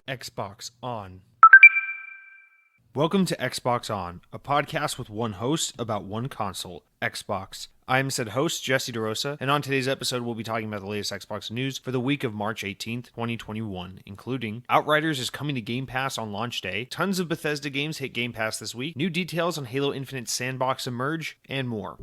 Xbox On. Welcome to Xbox On, a podcast with one host about one console, Xbox. I am said host, Jesse DeRosa, and on today's episode we'll be talking about the latest Xbox news for the week of March 18th, 2021, including Outriders is coming to Game Pass on launch day, tons of Bethesda games hit Game Pass this week, new details on Halo Infinite's sandbox emerge, and more.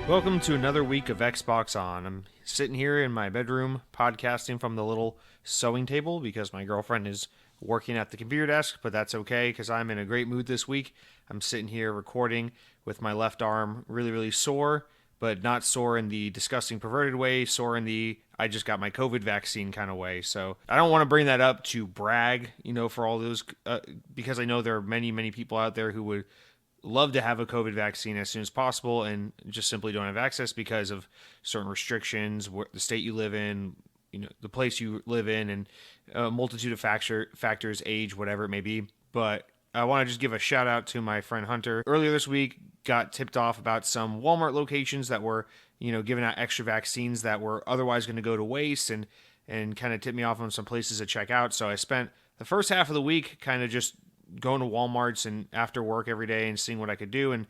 Welcome to another week of Xbox On. I'm sitting here in my bedroom podcasting from the little sewing table because my girlfriend is working at the computer desk, but that's okay because I'm in a great mood this week. I'm sitting here recording with my left arm really sore, but not sore in the disgusting perverted way, sore in the I just got my COVID vaccine kind of way. So I don't want to bring that up to brag, for all those, because I know there are many people out there who would love to have a COVID vaccine as soon as possible and just simply don't have access because of certain restrictions, the state you live in, the place you live in, and a multitude of factors, age, whatever it may be. But I want to just give a shout out to my friend Hunter. Earlier this week, got tipped off about some Walmart locations that were, giving out extra vaccines that were otherwise going to go to waste, and kind of tipped me off on some places to check out. So I spent the first half of the week kind of just going to Walmarts and after work every day and seeing what I could do. And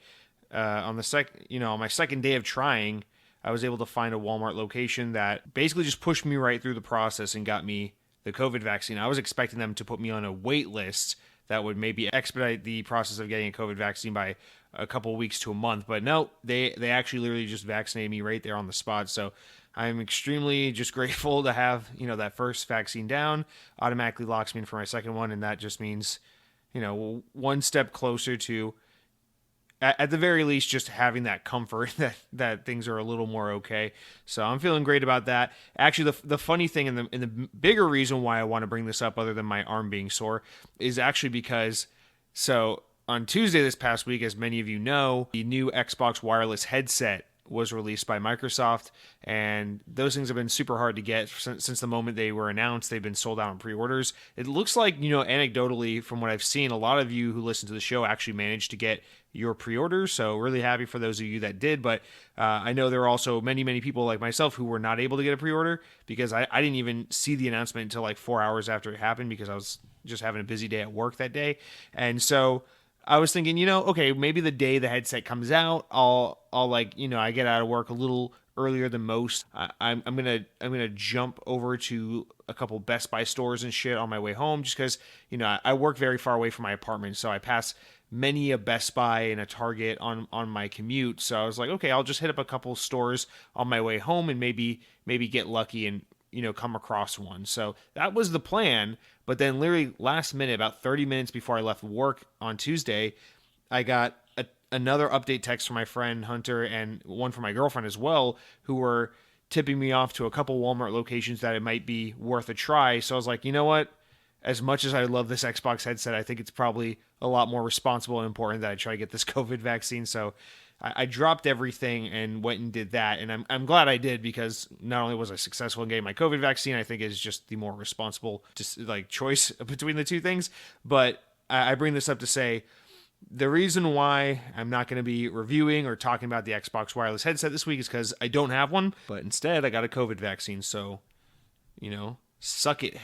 on my second day of trying, I was able to find a Walmart location that basically just pushed me right through the process and got me the COVID vaccine. I was expecting them to put me on a wait list that would maybe expedite the process of getting a COVID vaccine by a couple of weeks to a month. But no, they actually literally just vaccinated me right there on the spot. So I'm extremely just grateful to have, that first vaccine down. Automatically locks me in for my second one. And that just means, one step closer to, at the very least, just having that comfort that things are a little more okay. So I'm feeling great about that. Actually, the funny thing and the bigger reason why I want to bring this up, other than my arm being sore, is actually because, so on Tuesday this past week, as many of you know, the new Xbox wireless headset was released by Microsoft, and those things have been super hard to get since the moment they were announced. They've been sold out on pre-orders. It looks like, anecdotally, from what I've seen, a lot of you who listen to the show actually managed to get your pre-orders, so really happy for those of you that did. But I know there are also many people like myself who were not able to get a pre-order because I didn't even see the announcement until like 4 hours after it happened because I was just having a busy day at work that day. And so I was thinking, okay, maybe the day the headset comes out, I'll I get out of work a little earlier than most. I'm gonna jump over to a couple Best Buy stores and shit on my way home, just because I work very far away from my apartment, so I pass many a Best Buy and a Target on my commute. So I was like, okay, I'll just hit up a couple stores on my way home and maybe get lucky and come across one. So that was the plan. But then literally last minute, about 30 minutes before I left work on Tuesday, I got another update text from my friend Hunter and one from my girlfriend as well, who were tipping me off to a couple Walmart locations that it might be worth a try. So I was like, you know what? As much as I love this Xbox headset, I think it's probably a lot more responsible and important that I try to get this COVID vaccine. So I dropped everything and went and did that. And I'm glad I did, because not only was I successful in getting my COVID vaccine, I think it's just the more responsible choice between the two things. But I bring this up to say the reason why I'm not going to be reviewing or talking about the Xbox wireless headset this week is because I don't have one, but instead I got a COVID vaccine. So, suck it,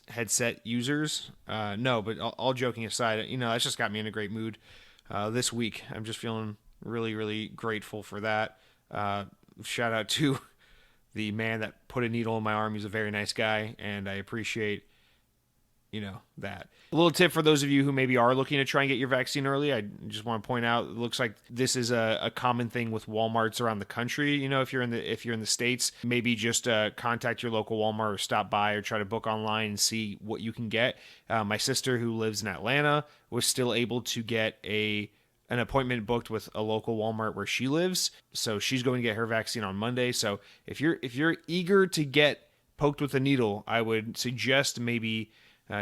headset users. No, but all joking aside, that's just got me in a great mood this week. I'm just feeling really grateful for that. Shout out to the man that put a needle in my arm. He's a very nice guy, and I appreciate that. A little tip for those of you who maybe are looking to try and get your vaccine early, I just want to point out, it looks like this is a common thing with Walmarts around the country. If you're in the States, maybe just contact your local Walmart or stop by or try to book online and see what you can get. My sister, who lives in Atlanta, was still able to get an appointment booked with a local Walmart where she lives, so she's going to get her vaccine on Monday. So if you're eager to get poked with a needle, I would suggest maybe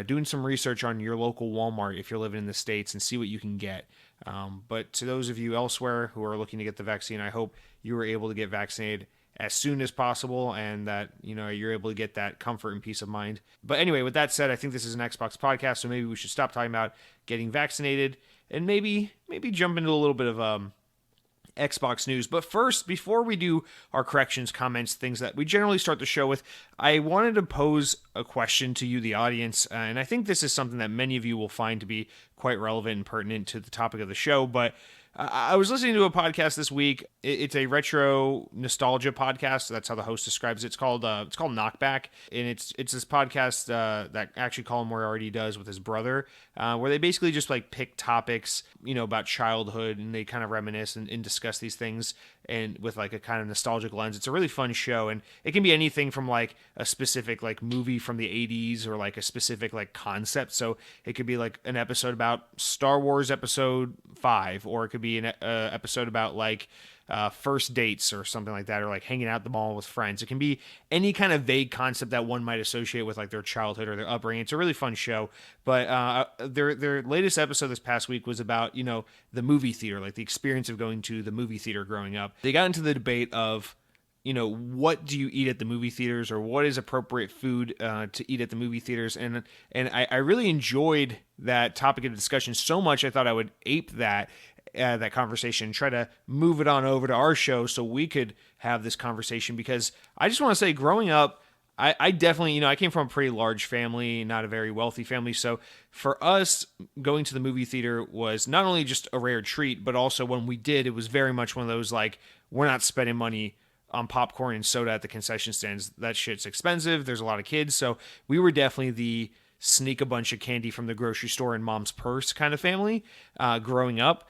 doing some research on your local Walmart if you're living in the States and see what you can get. But to those of you elsewhere who are looking to get the vaccine, I hope you were able to get vaccinated as soon as possible, and that you're able to get that comfort and peace of mind. But anyway, with that said, I think this is an Xbox podcast, so maybe we should stop talking about getting vaccinated and maybe jump into a little bit of Xbox news. But first, before we do our corrections, comments, things that we generally start the show with, I wanted to pose a question to you, the audience, and I think this is something that many of you will find to be quite relevant and pertinent to the topic of the show. But I was listening to a podcast this week. It's a retro nostalgia podcast. That's how the host describes it. It's called Knockback, and it's this podcast that actually Colin Moriarty does with his brother, where they basically just like pick topics, about childhood, and they kind of reminisce and discuss these things and with like a kind of nostalgic lens. It's a really fun show, and it can be anything from like a specific like movie from the 80s or like a specific like concept. So it could be like an episode about Star Wars Episode 5, or it could be an episode about like first dates or something like that, or like hanging out at the mall with friends. It can be any kind of vague concept that one might associate with like their childhood or their upbringing. It's a really fun show. But their latest episode this past week was about the movie theater, like the experience of going to the movie theater growing up. They got into the debate of what do you eat at the movie theaters, or what is appropriate food to eat at the movie theaters, and I really enjoyed that topic of discussion so much. I thought I would ape that conversation, try to move it on over to our show so we could have this conversation, because I just want to say, growing up, I definitely, I came from a pretty large family, not a very wealthy family. So for us, going to the movie theater was not only just a rare treat, but also when we did, it was very much one of those like, we're not spending money on popcorn and soda at the concession stands. That shit's expensive. There's a lot of kids. So we were definitely the sneak a bunch of candy from the grocery store in mom's purse kind of family growing up.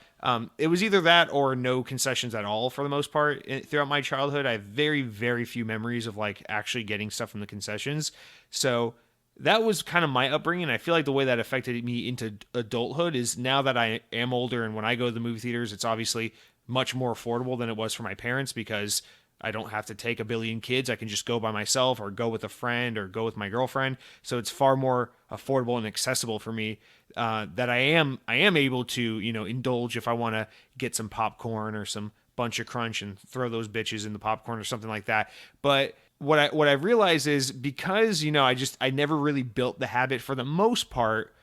It was either that or no concessions at all for the most part. Throughout my childhood, I have very, very few memories of like actually getting stuff from the concessions. So that was kind of my upbringing. I feel like the way that affected me into adulthood is now that I am older, and when I go to the movie theaters, it's obviously much more affordable than it was for my parents, because I don't have to take a billion kids. I can just go by myself, or go with a friend, or go with my girlfriend. So it's far more affordable and accessible for me that I am able to, indulge if I want to get some popcorn or some Bunch of Crunch and throw those bitches in the popcorn or something like that. But what I realized is, because, I never really built the habit for the most part,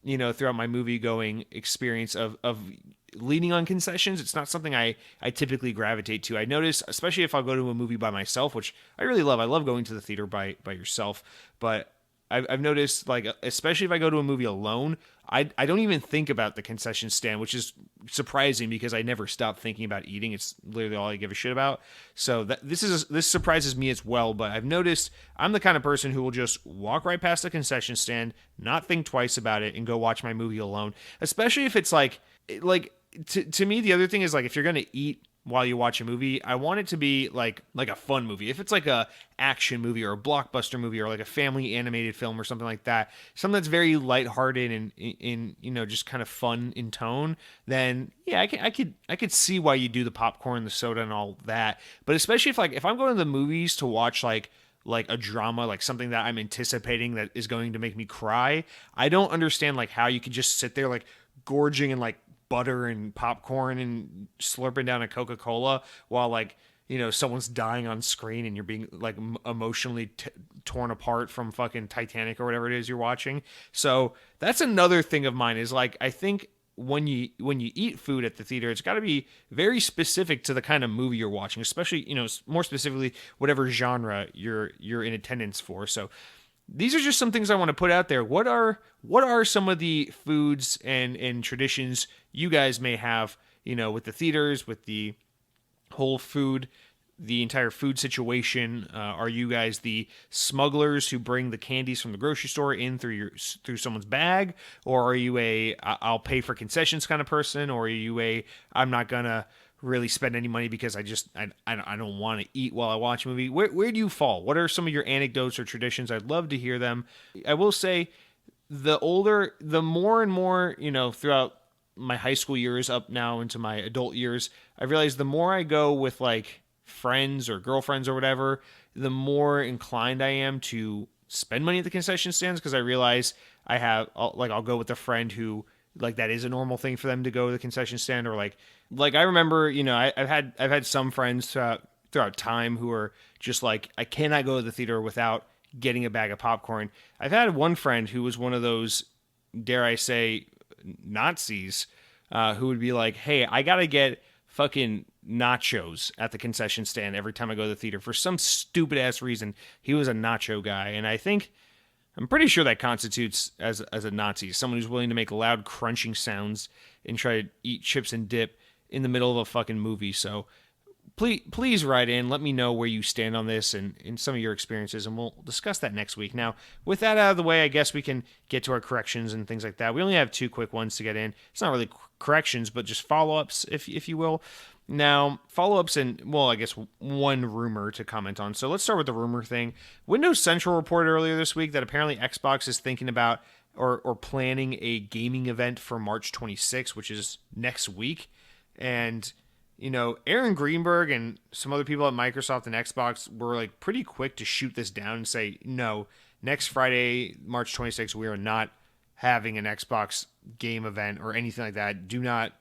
throughout my movie going experience of leaning on concessions. It's not something I typically gravitate to. I notice, especially if I'll go to a movie by myself, which I really love. I love going to the theater by yourself, but I've noticed, like, especially if I go to a movie alone, I don't even think about the concession stand, which is surprising because I never stop thinking about eating. It's literally all I give a shit about. So this surprises me as well. But I've noticed I'm the kind of person who will just walk right past the concession stand, not think twice about it, and go watch my movie alone. Especially if it's like to me, the other thing is, like, if you're gonna eat while you watch a movie, I want it to be like a fun movie. If it's like a action movie or a blockbuster movie or like a family animated film or something like that, something that's very lighthearted and in just kind of fun in tone, then yeah, I could see why you do the popcorn, the soda, and all that. But especially if I'm going to the movies to watch like a drama, like something that I'm anticipating that is going to make me cry, I don't understand like how you could just sit there like gorging and like butter and popcorn and slurping down a Coca-Cola while like someone's dying on screen and you're being like emotionally torn apart from fucking Titanic or whatever it is you're watching. So that's another thing of mine, is like, I think when you eat food at the theater, it's got to be very specific to the kind of movie you're watching, especially more specifically whatever genre you're in attendance for. So these are just some things I want to put out there. What are some of the foods and traditions you guys may have, with the theaters, with the whole food, the entire food situation? Are you guys the smugglers who bring the candies from the grocery store in through someone's bag? Or are you I'll pay for concessions kind of person? Or are you I'm not gonna really spend any money because I don't want to eat while I watch a movie? Where do you fall? What are some of your anecdotes or traditions? I'd love to hear them. I will say, the more and more, throughout my high school years up now into my adult years, I realized the more I go with like friends or girlfriends or whatever, the more inclined I am to spend money at the concession stands, because I realize I'll go with a friend who, like, that is a normal thing for them to go to the concession stand, or like I remember, I've had some friends throughout time who are just like, I cannot go to the theater without getting a bag of popcorn. I've had one friend who was one of those, dare I say, Nazis, who would be like, hey, I got to get fucking nachos at the concession stand every time I go to the theater. For some stupid ass reason, he was a nacho guy. And I'm pretty sure that constitutes as a Nazi, someone who's willing to make loud crunching sounds and try to eat chips and dip in the middle of a fucking movie. So please write in. Let me know where you stand on this and some of your experiences, and we'll discuss that next week. Now, with that out of the way, I guess we can get to our corrections and things like that. We only have 2 quick ones to get in. It's not really corrections, but just follow-ups, if you will. Now, follow-ups and, well, I guess one rumor to comment on. So let's start with the rumor thing. Windows Central reported earlier this week that apparently Xbox is thinking about or planning a gaming event for March 26th, which is next week. And Aaron Greenberg and some other people at Microsoft and Xbox were like pretty quick to shoot this down and say, no, next Friday, March 26th, we are not having an Xbox game event or anything like that. Do not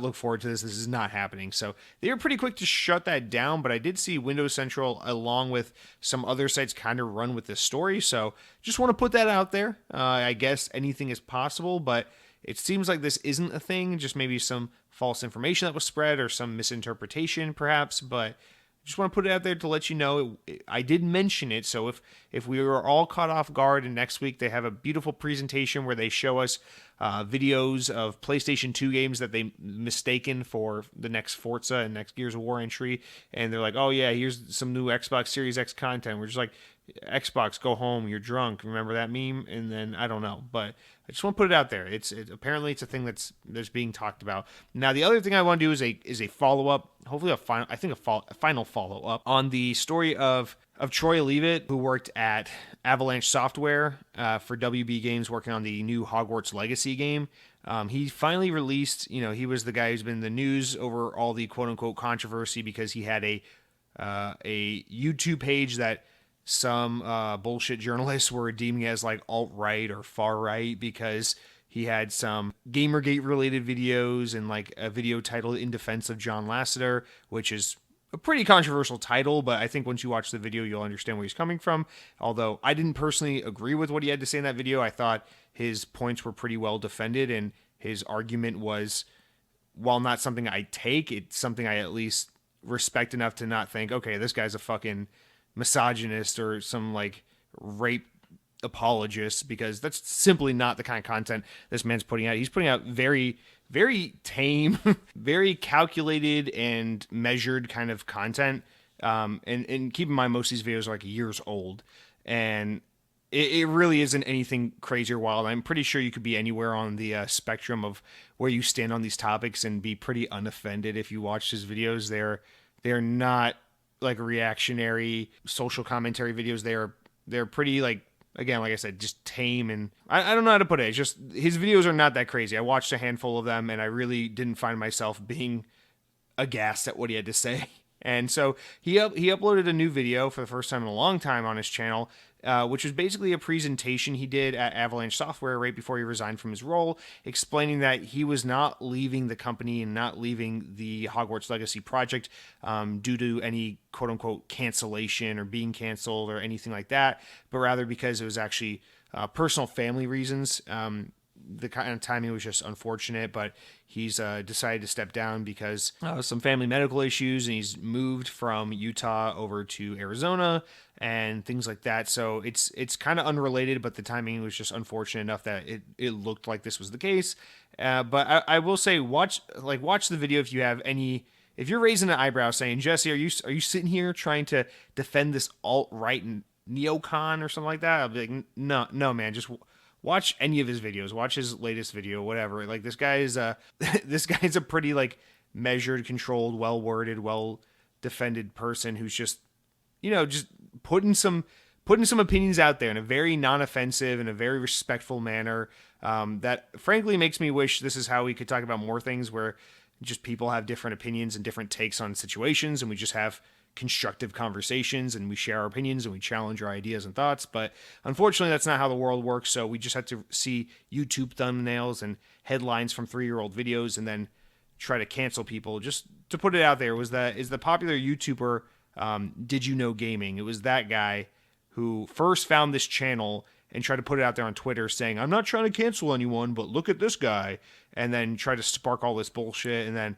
look forward to this. This is not happening. So they were pretty quick to shut that down, but I did see Windows Central along with some other sites kind of run with this story. So just want to put that out there. I guess anything is possible, but it seems like this isn't a thing, just maybe some false information that was spread or some misinterpretation perhaps, but just want to put it out there to let you know I did mention it. So if we were all caught off guard, and next week they have a beautiful presentation where they show us videos of PlayStation 2 games that they mistaken for the next Forza and next Gears of War entry, and they're like, oh yeah, here's some new Xbox Series X content. We're just like, Xbox, go home, you're drunk. Remember that meme? And then I don't know, but I just want to put it out there. Apparently it's a thing that's being talked about. Now the other thing I want to do is a follow up, hopefully a final follow up on the story of Troy Leavitt, who worked at Avalanche Software for WB Games, working on the new Hogwarts Legacy game. He finally released. He was the guy who's been in the news over all the quote unquote controversy because he had a YouTube page that some bullshit journalists were deeming as like alt-right or far-right because he had some Gamergate-related videos and like a video titled In Defense of John Lasseter, which is a pretty controversial title, but I think once you watch the video, you'll understand where he's coming from. Although I didn't personally agree with what he had to say in that video, I thought his points were pretty well defended, and his argument was, while not something I take, it's something I at least respect enough to not think, okay, this guy's a fucking misogynist or some like rape apologist, because that's simply not the kind of content this man's putting out. He's putting out very, very tame, very calculated and measured kind of content. And keep in mind, most of these videos are like years old, and it really isn't anything crazy or wild. I'm pretty sure you could be anywhere on the spectrum of where you stand on these topics and be pretty unoffended if you watch his videos. They're not like reactionary social commentary videos. They're pretty, like, again, like I said, just tame, and I don't know how to put it. It's just his videos are not that crazy. I watched a handful of them, and I really didn't find myself being aghast at what he had to say. And so he uploaded a new video for the first time in a long time on his channel, which was basically a presentation he did at Avalanche Software right before he resigned from his role, explaining that he was not leaving the company and not leaving the Hogwarts Legacy project due to any quote-unquote cancellation or being canceled or anything like that, but rather because it was actually personal family reasons. The kind of timing was just unfortunate, but he's decided to step down because of some family medical issues, and he's moved from Utah over to Arizona and things like that. So it's kind of unrelated, but the timing was just unfortunate enough that it looked like this was the case. But I will say, watch the video if you have any. If you're raising an eyebrow saying, Jesse, are you sitting here trying to defend this alt-right and neocon or something like that? I'll be like, no, man, just watch any of his videos. Watch his latest video, whatever. Like, this guy is this guy's a pretty like measured, controlled, well-worded, well-defended person who's just just putting some opinions out there in a very non-offensive and a very respectful manner. That frankly makes me wish this is how we could talk about more things where just people have different opinions and different takes on situations, and we just have constructive conversations and we share our opinions and we challenge our ideas and thoughts. But unfortunately, that's not how the world works. So we just have to see YouTube thumbnails and headlines from 3-year-old videos and then try to cancel people. Just to put it out there, is the popular YouTuber Did You Know Gaming? It was that guy who first found this channel and tried to put it out there on Twitter saying, I'm not trying to cancel anyone, but look at this guy. And then try to spark all this bullshit. And then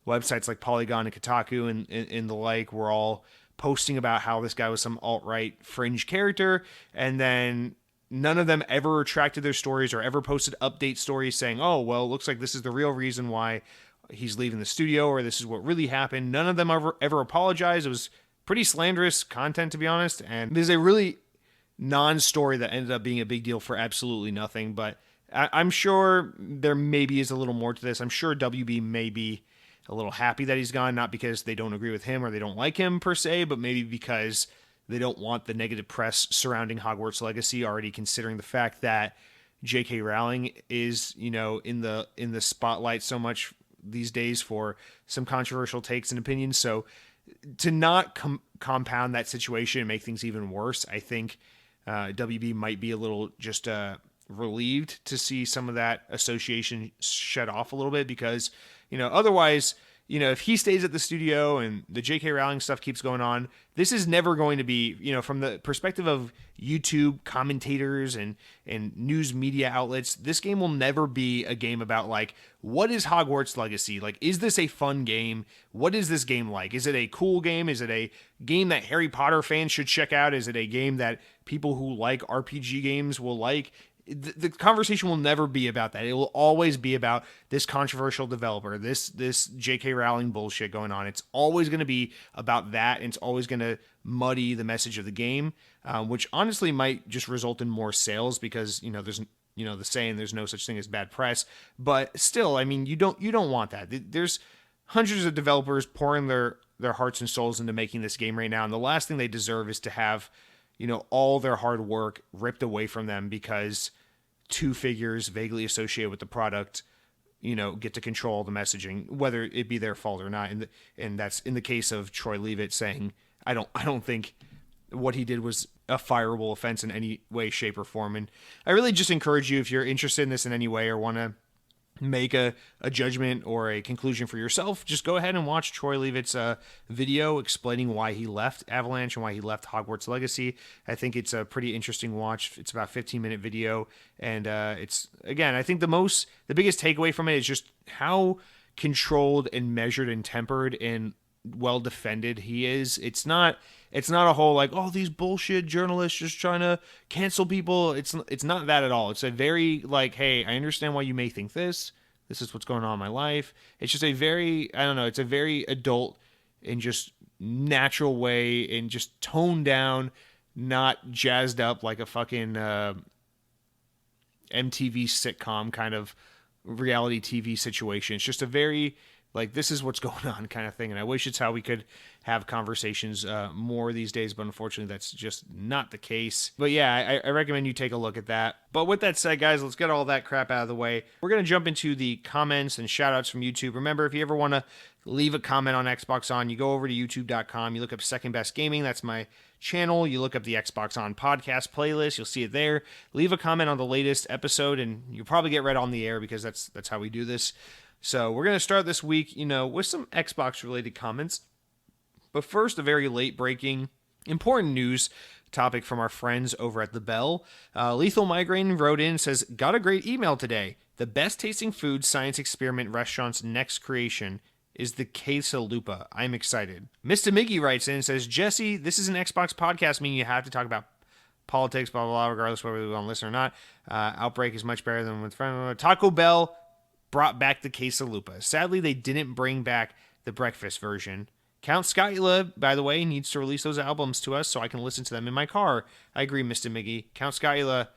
websites like Polygon and Kotaku and the like were all posting about how this guy was some alt-right fringe character. And then none of them ever retracted their stories or ever posted update stories saying, oh, well, it looks like this is the real reason why he's leaving the studio, or this is what really happened. None of them ever apologized. It was pretty slanderous content, to be honest. And there's a really non-story that ended up being a big deal for absolutely nothing. But I'm sure there maybe is a little more to this. I'm sure WB may be a little happy that he's gone, not because they don't agree with him or they don't like him per se, but maybe because they don't want the negative press surrounding Hogwarts Legacy, already considering the fact that J.K. Rowling is, in the spotlight so much these days for some controversial takes and opinions. So to not compound that situation and make things even worse, I think WB might be a little just relieved to see some of that association shut off a little bit, because otherwise, if he stays at the studio and the J.K. Rowling stuff keeps going on, this is never going to be, from the perspective of YouTube commentators and news media outlets, this game will never be a game about, like, what is Hogwarts Legacy? Like, is this a fun game? What is this game like? Is it a cool game? Is it a game that Harry Potter fans should check out? Is it a game that people who like RPG games will like? The conversation will never be about that. It will always be about this controversial developer, this J.K. Rowling bullshit going on. It's always going to be about that, and it's always going to muddy the message of the game, which honestly might just result in more sales because, there's, the saying, there's no such thing as bad press. But still, I mean, you don't want that. There's hundreds of developers pouring their hearts and souls into making this game right now, and the last thing they deserve is to have all their hard work ripped away from them because two figures vaguely associated with the product, get to control the messaging, whether it be their fault or not. And that's in the case of Troy Leavitt saying, I don't think what he did was a fireable offense in any way, shape, or form. And I really just encourage you, if you're interested in this in any way or want to make a judgment or a conclusion for yourself, just go ahead and watch Troy Leavitt's video explaining why he left Avalanche and why he left Hogwarts Legacy. I think it's a pretty interesting watch. It's about a 15-minute video, and it's, again, I think the biggest takeaway from it is just how controlled and measured and tempered and well defended he is. It's not a whole like, oh, these bullshit journalists just trying to cancel people. It's not that at all. It's a very like, hey, I understand why you may think this. This is what's going on in my life. It's just a very, I don't know, it's a very adult and just natural way and just toned down, not jazzed up like a fucking MTV sitcom kind of reality TV situation. It's just a very, like, this is what's going on kind of thing. And I wish it's how we could have conversations more these days, but unfortunately that's just not the case. But yeah, I recommend you take a look at that. But with that said, guys, let's get all that crap out of the way. We're going to jump into the comments and shout outs from YouTube. Remember, if you ever want to leave a comment on Xbox On, you go over to youtube.com, you look up Second Best Gaming, that's my channel. You look up the Xbox On podcast playlist, you'll see it there. Leave a comment on the latest episode and you'll probably get read on the air because that's how we do this. So we're going to start this week, with some Xbox-related comments. But first, a very late-breaking, important news topic from our friends over at The Bell. Lethal Migraine wrote in and says, got a great email today. The best-tasting food science experiment restaurant's next creation is the Quesalupa. I'm excited. Mr. Miggy writes in and says, Jesse, this is an Xbox podcast, meaning you have to talk about politics, blah, blah, blah, regardless whether we want to listen or not. Outbreak is much better than with Taco Bell brought back the Quesalupa. Sadly, they didn't bring back the breakfast version. Count Skyla, by the way, needs to release those albums to us so I can listen to them in my car. I agree, Mr. Miggy. Count Skyla,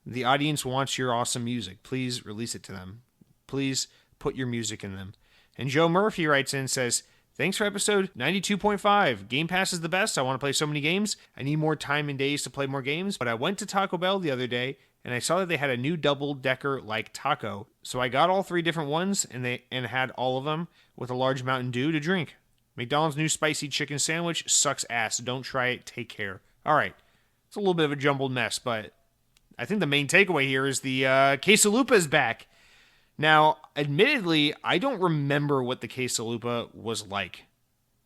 the audience wants your awesome music. Please release it to them. Please put your music in them. And Joe Murphy writes in and says, thanks for episode 92.5. Game Pass is the best. I want to play so many games. I need more time and days to play more games, but I went to Taco Bell the other day and I saw that they had a new double-decker like taco. So I got all three different ones and had all of them with a large Mountain Dew to drink. McDonald's new spicy chicken sandwich sucks ass. Don't try it. Take care. All right. It's a little bit of a jumbled mess, but I think the main takeaway here is the Quesalupa is back. Now, admittedly, I don't remember what the Quesalupa was like.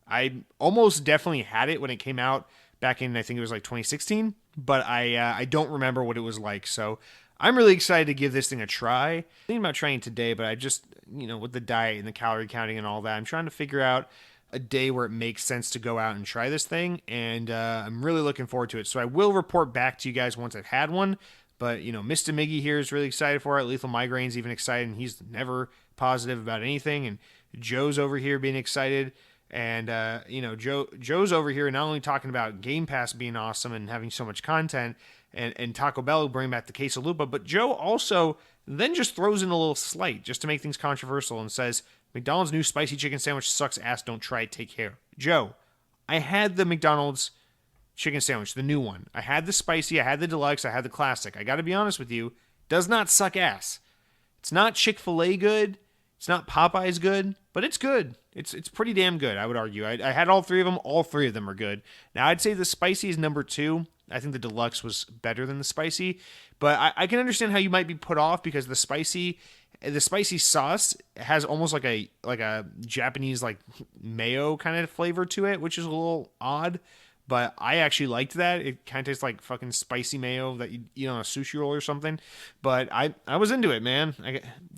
I almost definitely had it when it came out back in, I think it was like 2016, but I don't remember what it was like. So I'm really excited to give this thing a try. I'm thinking about trying it today, but I just, with the diet and the calorie counting and all that, I'm trying to figure out a day where it makes sense to go out and try this thing, and I'm really looking forward to it. So I will report back to you guys once I've had one. But, Mr. Miggy here is really excited for it. Lethal Migraine's even excited, and he's never positive about anything. And Joe's over here being excited. And, Joe's over here not only talking about Game Pass being awesome and having so much content, and Taco Bell bringing back the Quesalupa, but Joe also then just throws in a little slight just to make things controversial and says, McDonald's new spicy chicken sandwich sucks ass, don't try it, take care. Joe, I had the McDonald's chicken sandwich, the new one. I had the spicy, I had the deluxe, I had the classic. I gotta be honest with you, does not suck ass. It's not Chick-fil-A good, it's not Popeyes good, but it's good. It's pretty damn good, I would argue. I had all three of them. All three of them are good. Now, I'd say the spicy is number 2. I think the deluxe was better than the spicy, but I can understand how you might be put off because the spicy sauce has almost like a Japanese like mayo kind of flavor to it, which is a little odd. But I actually liked that. It kind of tastes like fucking spicy mayo that you eat on a sushi roll or something. But I was into it, man.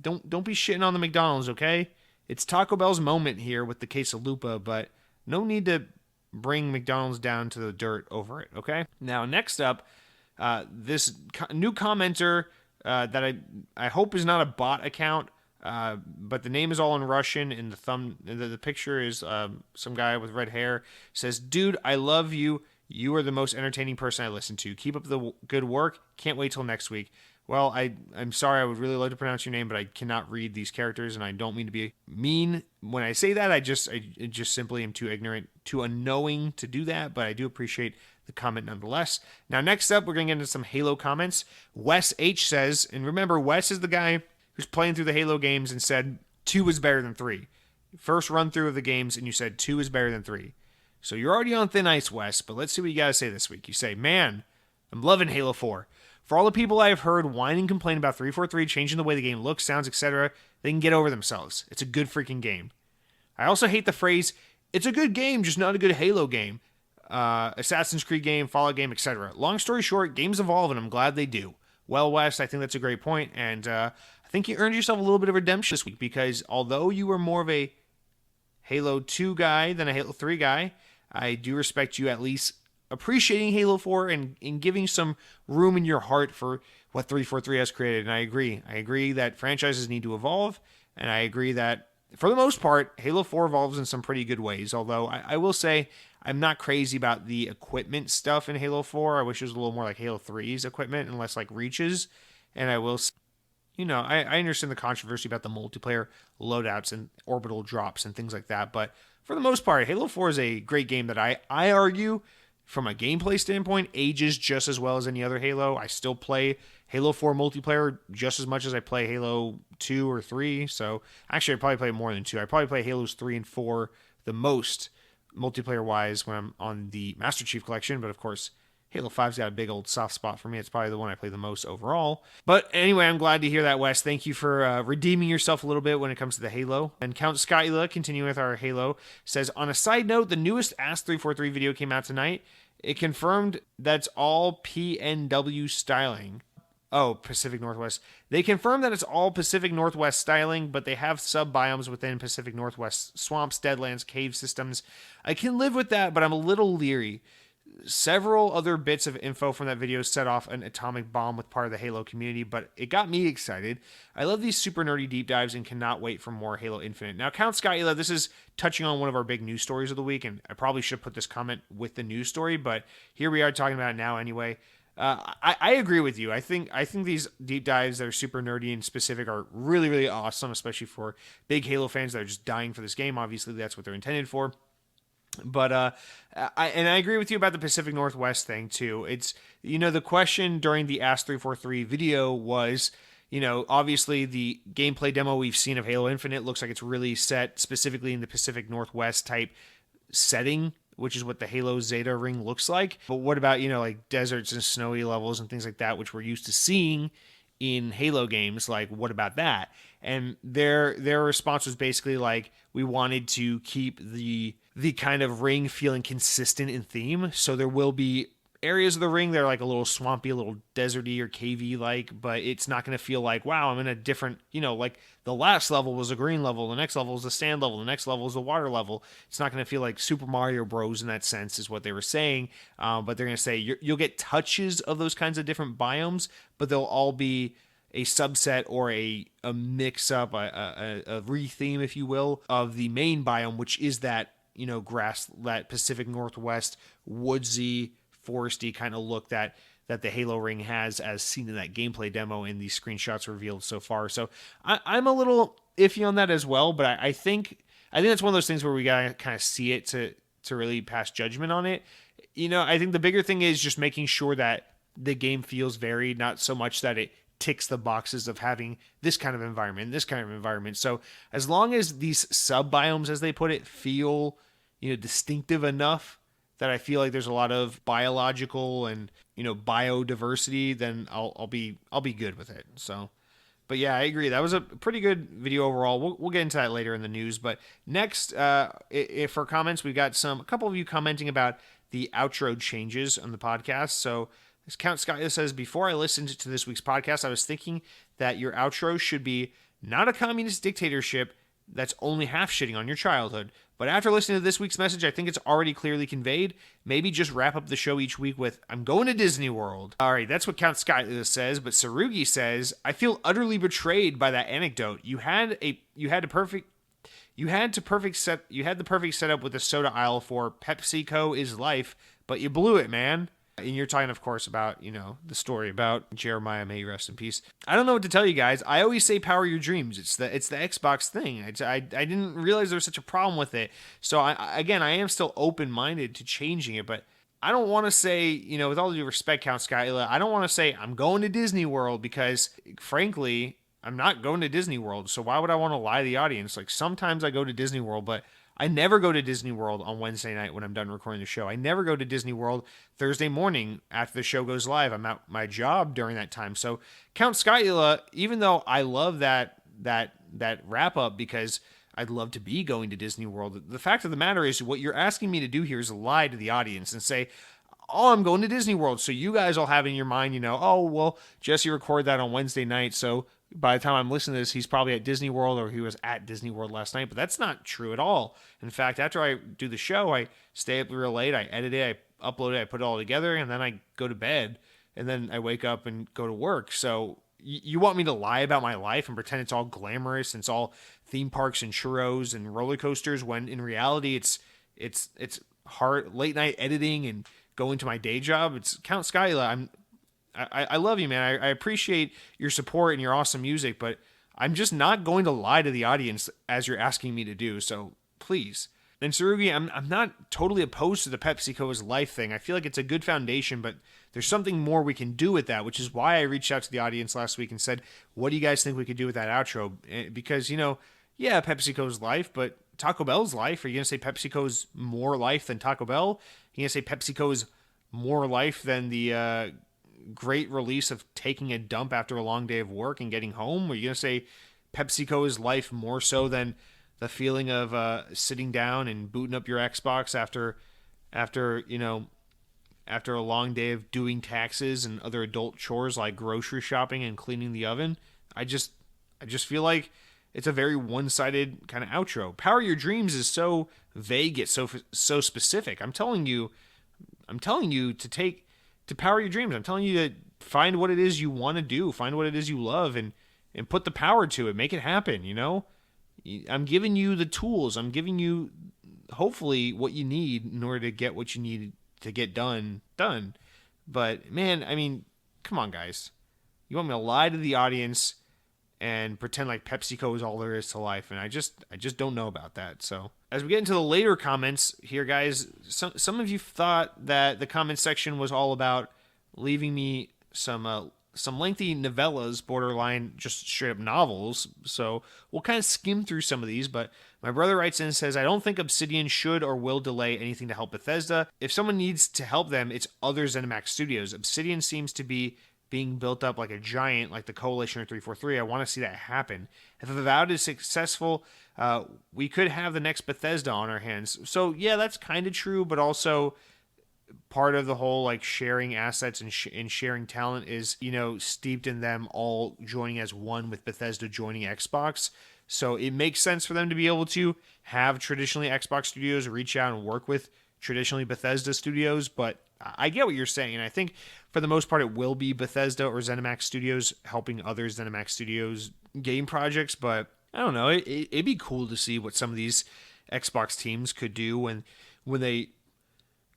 Don't be shitting on the McDonald's, okay? It's Taco Bell's moment here with the Quesalupa, but no need to bring McDonald's down to the dirt over it, okay? Now, next up, this new commenter that I hope is not a bot account, but the name is all in Russian, and the picture is some guy with red hair. Says, "Dude, I love you. You are the most entertaining person I listen to. Keep up the good work. Can't wait till next week." Well, I'm sorry. I would really like to pronounce your name, but I cannot read these characters, and I don't mean to be mean when I say that. I just simply am too ignorant, too unknowing to do that. But I do appreciate the comment nonetheless. Now, next up, we're going to get into some Halo comments. Wes H says, and remember, Wes is the guy who's playing through the Halo games and said 2 is better than 3. First run through of the games, and you said 2 is better than 3. So you're already on thin ice, Wes, but let's see what you got to say this week. You say, "Man, I'm loving Halo 4. For all the people I have heard whine and complain about 343 changing the way the game looks, sounds, etc., they can get over themselves. It's a good freaking game. I also hate the phrase, it's a good game, just not a good Halo game. Assassin's Creed game, Fallout game, etc. Long story short, games evolve, and I'm glad they do." Well, Wes, I think that's a great point, and I think you earned yourself a little bit of redemption this week, because although you were more of a Halo 2 guy than a Halo 3 guy, I do respect you at least appreciating Halo 4 and giving some room in your heart for what 343 has created. And I agree. I agree that franchises need to evolve, and I agree that, for the most part, Halo 4 evolves in some pretty good ways. Although I will say I'm not crazy about the equipment stuff in Halo 4. I wish it was a little more like Halo 3's equipment and less like Reach's. And I will say, I understand the controversy about the multiplayer loadouts and orbital drops and things like that. But for the most part, Halo 4 is a great game that I argue, from a gameplay standpoint, ages just as well as any other Halo. I still play Halo 4 multiplayer just as much as I play Halo 2 or 3. So, actually, I probably play more than 2. I probably play Halos 3 and 4 the most, multiplayer-wise, when I'm on the Master Chief Collection. But, of course, Halo 5's got a big old soft spot for me. It's probably the one I play the most overall. But anyway, I'm glad to hear that, Wes. Thank you for redeeming yourself a little bit when it comes to the Halo. And Count Skyla, continuing with our Halo, says, "On a side note, the newest Ask 343 video came out tonight. It confirmed that's all PNW styling." Oh, Pacific Northwest. They confirmed that it's all Pacific Northwest styling, but they have sub-biomes within Pacific Northwest: swamps, deadlands, cave systems. I can live with that, but I'm a little leery. Several other bits of info from that video set off an atomic bomb with part of the Halo community, but it got me excited. I love these super nerdy deep dives and cannot wait for more Halo Infinite. Now, Count Skyla, this is touching on one of our big news stories of the week, and I probably should put this comment with the news story, but here we are talking about it now anyway. I agree with you. I think these deep dives that are super nerdy and specific are really, really awesome, especially for big Halo fans that are just dying for this game. Obviously, that's what they're intended for. But I agree with you about the Pacific Northwest thing too. It's, the question during the Ask 343 video was, obviously the gameplay demo we've seen of Halo Infinite looks like it's really set specifically in the Pacific Northwest type setting, which is what the Halo Zeta ring looks like. But what about, like deserts and snowy levels and things like that, which we're used to seeing in Halo games. Like, what about that? And their response was basically like, we wanted to keep the kind of ring feeling consistent in theme. So there will be areas of the ring that are like a little swampy, a little deserty or cavey like, but it's not going to feel like, wow, I'm in a different, like the last level was a green level, the next level is a sand level, the next level is a water level. It's not going to feel like Super Mario Bros. In that sense, is what they were saying. But they're going to say you'll get touches of those kinds of different biomes, but they'll all be a subset or a mix up, a re-theme, if you will, of the main biome, which is that, grass, that Pacific Northwest woodsy, foresty kind of look that the Halo ring has, as seen in that gameplay demo and these screenshots revealed so far. So I'm a little iffy on that as well, but I think that's one of those things where we gotta kind of see it to really pass judgment on it. I think the bigger thing is just making sure that the game feels varied, not so much that it ticks the boxes of having this kind of environment. So as long as these sub biomes, as they put it, feel distinctive enough that I feel like there's a lot of biological and biodiversity, then I'll be good with it. So, but yeah, I agree. That was a pretty good video overall. We'll get into that later in the news. But next, for comments, we've got a couple of you commenting about the outro changes on the podcast. So this Count Scott says, before I listened to this week's podcast, I was thinking that your outro should be not a communist dictatorship that's only half shitting on your childhood. But after listening to this week's message, I think it's already clearly conveyed. Maybe just wrap up the show each week with, I'm going to Disney World. All right, that's what Count Scott says, but Sarugi says, I feel utterly betrayed by that anecdote. You had the perfect setup with the soda aisle for PepsiCo is life, but you blew it, man. And you're talking, of course, about, the story about Jeremiah, may he rest in peace. I don't know what to tell you guys. I always say power your dreams. It's the Xbox thing. I didn't realize there was such a problem with it. So, I am still open-minded to changing it, but I don't want to say, with all due respect, Count Skyla, I don't want to say I'm going to Disney World because, frankly, I'm not going to Disney World. So why would I want to lie to the audience? Like, sometimes I go to Disney World, but I never go to Disney World on Wednesday night when I'm done recording the show. I never go to Disney World Thursday morning after the show goes live. I'm at my job during that time. So Count Skyla, even though I love that wrap up because I'd love to be going to Disney World, the fact of the matter is what you're asking me to do here is lie to the audience and say, oh, I'm going to Disney World. So you guys all have in your mind, oh, well, Jesse recorded that on Wednesday night, so by the time I'm listening to this, he's probably at Disney World or he was at Disney World last night, but that's not true at all. In fact, after I do the show, I stay up real late, I edit it, I upload it, I put it all together, and then I go to bed, and then I wake up and go to work. So you want me to lie about my life and pretend it's all glamorous and it's all theme parks and churros and roller coasters when in reality it's hard late night editing and going to my day job? It's Count Skyla. I love you, man. I appreciate your support and your awesome music, but I'm just not going to lie to the audience as you're asking me to do. So please. And Sarugi, I'm not totally opposed to the PepsiCo is life thing. I feel like it's a good foundation, but there's something more we can do with that, which is why I reached out to the audience last week and said, what do you guys think we could do with that outro? Because, yeah, PepsiCo's life, but Taco Bell's life. Are you going to say PepsiCo's more life than Taco Bell? Are you going to say PepsiCo's more life than the great release of taking a dump after a long day of work and getting home? Are you going to say PepsiCo is life more so than the feeling of sitting down and booting up your Xbox after a long day of doing taxes and other adult chores like grocery shopping and cleaning the oven? I just feel like it's a very one-sided kind of outro. Power your dreams is so vague, it's so specific. I'm telling you to power your dreams. I'm telling you to find what it is you want to do, find what it is you love, and put the power to it. Make it happen, I'm giving you the tools. I'm giving you, hopefully, what you need in order to get what you need to get done. But, man, I mean, come on, guys. You want me to lie to the audience and pretend like PepsiCo is all there is to life, and I just don't know about that. So as we get into the later comments here, guys, some of you thought that the comment section was all about leaving me some lengthy novellas, borderline just straight up novels. So we'll kind of skim through some of these, but my brother writes in and says, I don't think Obsidian should or will delay anything to help Bethesda. If someone needs to help them, it's others than Mac Studios. Obsidian seems to be being built up like a giant, like the Coalition or 343. I want to see that happen. If Avowed is successful, we could have the next Bethesda on our hands. So yeah, that's kind of true, but also part of the whole like sharing assets and sharing talent is, steeped in them all joining as one, with Bethesda joining Xbox. So it makes sense for them to be able to have traditionally Xbox studios reach out and work with traditionally Bethesda studios. But I get what you're saying. And I think for the most part, it will be Bethesda or ZeniMax Studios helping other ZeniMax Studios game projects. But I don't know. It'd be cool to see what some of these Xbox teams could do when they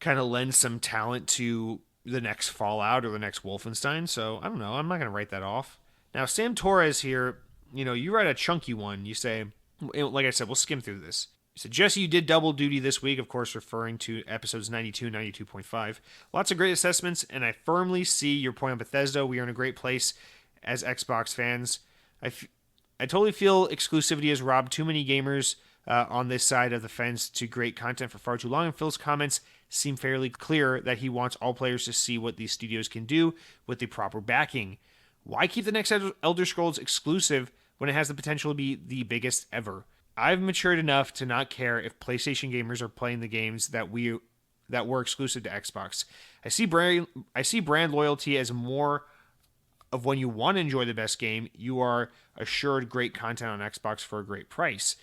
kind of lend some talent to the next Fallout or the next Wolfenstein. So I don't know. I'm not going to write that off. Now, Sam Torres here, you write a chunky one. You say, like I said, we'll skim through this. You said, Jesse, you did double duty this week, of course, referring to episodes 92 and 92.5. Lots of great assessments, and I firmly see your point on Bethesda. We are in a great place as Xbox fans. I totally feel exclusivity has robbed too many gamers on this side of the fence to great content for far too long, and Phil's comments seem fairly clear that he wants all players to see what these studios can do with the proper backing. Why keep the next Elder Scrolls exclusive when it has the potential to be the biggest ever? I've matured enough to not care if PlayStation gamers are playing the games that were exclusive to Xbox. I see brand loyalty as more of when you want to enjoy the best game, you are assured great content on Xbox for a great price.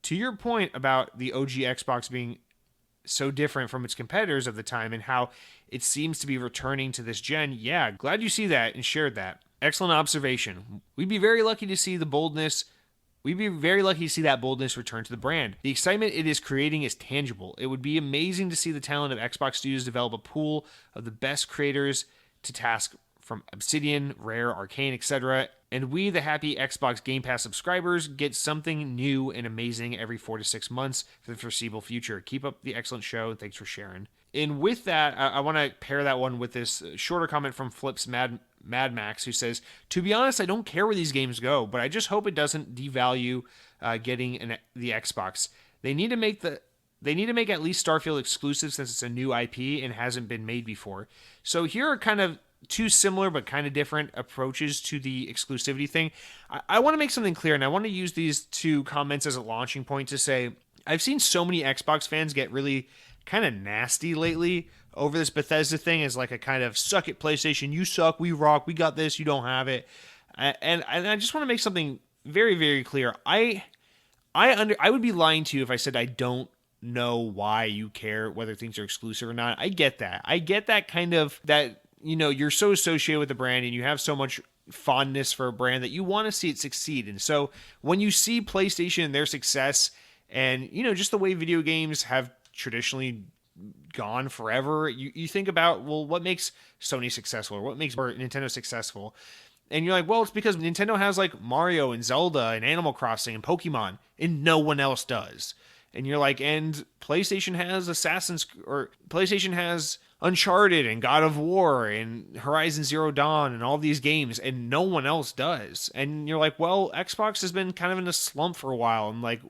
To your point about the OG Xbox being so different from its competitors of the time and how it seems to be returning to this gen, yeah, glad you see that and shared that. Excellent observation. We'd be very lucky to see that boldness return to the brand. The excitement it is creating is tangible. It would be amazing to see the talent of Xbox Studios develop a pool of the best creators to task from Obsidian, Rare, Arcane, etc. And we, the happy Xbox Game Pass subscribers, get something new and amazing every 4 to 6 months for the foreseeable future. Keep up the excellent show, and thanks for sharing. And with that, I want to pair that one with this shorter comment from Flip's Mad Max, who says, to be honest, I don't care where these games go, but I just hope it doesn't devalue getting the Xbox. They need to make at least Starfield exclusive since it's a new IP and hasn't been made before. So here are kind of two similar but kind of different approaches to the exclusivity thing. I want to make something clear, and I want to use these two comments as a launching point to say, I've seen so many Xbox fans get really kind of nasty lately over this Bethesda thing as like a kind of suck it PlayStation, you suck, we rock, we got this, you don't have it. And I just want to make something very, very clear. I would be lying to you if I said I don't know why you care whether things are exclusive or not. I get that. I get that kind of that, you're so associated with the brand and you have so much fondness for a brand that you want to see it succeed. And so when you see PlayStation and their success and, just the way video games have traditionally gone forever, you think about, well, what makes Sony successful or what makes Nintendo successful? And you're like, well, it's because Nintendo has like Mario and Zelda and Animal Crossing and Pokemon and no one else does. And you're like, and PlayStation has Uncharted and God of War and Horizon Zero Dawn and all these games, and no one else does. And you're like, well, Xbox has been kind of in a slump for a while. And like,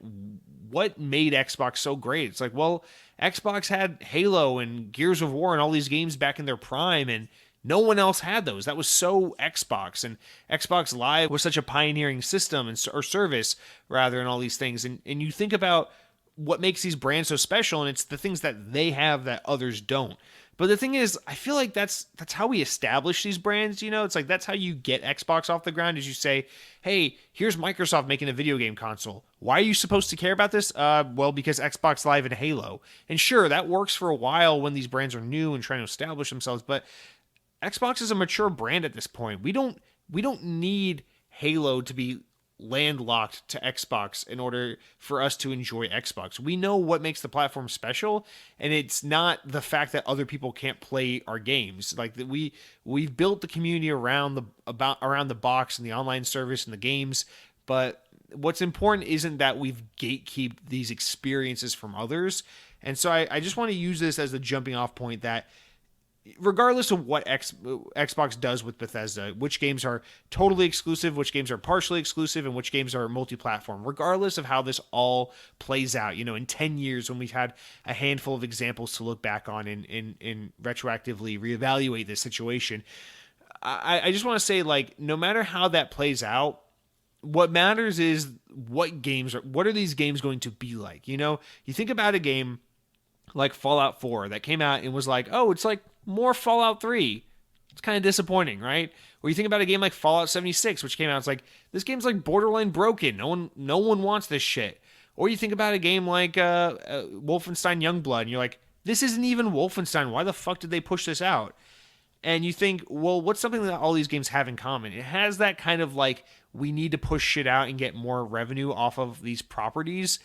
what made Xbox so great? It's like, well, Xbox had Halo and Gears of War and all these games back in their prime, and no one else had those. That was so Xbox, and Xbox Live was such a pioneering system or service rather, and all these things. And you think about what makes these brands so special, and it's the things that they have that others don't. But the thing is, I feel like that's how we establish these brands, It's like that's how you get Xbox off the ground, is you say, hey, here's Microsoft making a video game console. Why are you supposed to care about this? Well, because Xbox Live and Halo. And sure, that works for a while when these brands are new and trying to establish themselves, but Xbox is a mature brand at this point. We don't need Halo to be landlocked to Xbox in order for us to enjoy Xbox. We know what makes the platform special, and it's not the fact that other people can't play our games. Like we've built the community around the box and the online service and the games, but what's important isn't that we've gatekeep these experiences from others. And so I just want to use this as the jumping off point that regardless of what Xbox does with Bethesda, which games are totally exclusive, which games are partially exclusive, and which games are multi-platform, regardless of how this all plays out, in 10 years when we've had a handful of examples to look back on and retroactively reevaluate this situation, I just want to say, like, no matter how that plays out, what matters is what are these games going to be like? You know, you think about a game like Fallout 4 that came out and was like, oh, it's like more Fallout 3. It's kind of disappointing, right? Or you think about a game like Fallout 76, which came out, it's like, this game's like borderline broken. No one wants this shit. Or you think about a game like Wolfenstein Youngblood, and you're like, this isn't even Wolfenstein. Why the fuck did they push this out? And you think, well, what's something that all these games have in common? It has that kind of like, we need to push shit out and get more revenue off of these properties.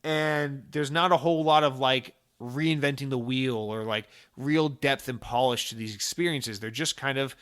And there's not a whole lot of like reinventing the wheel or like real depth and polish to these experiences. They're just kind of,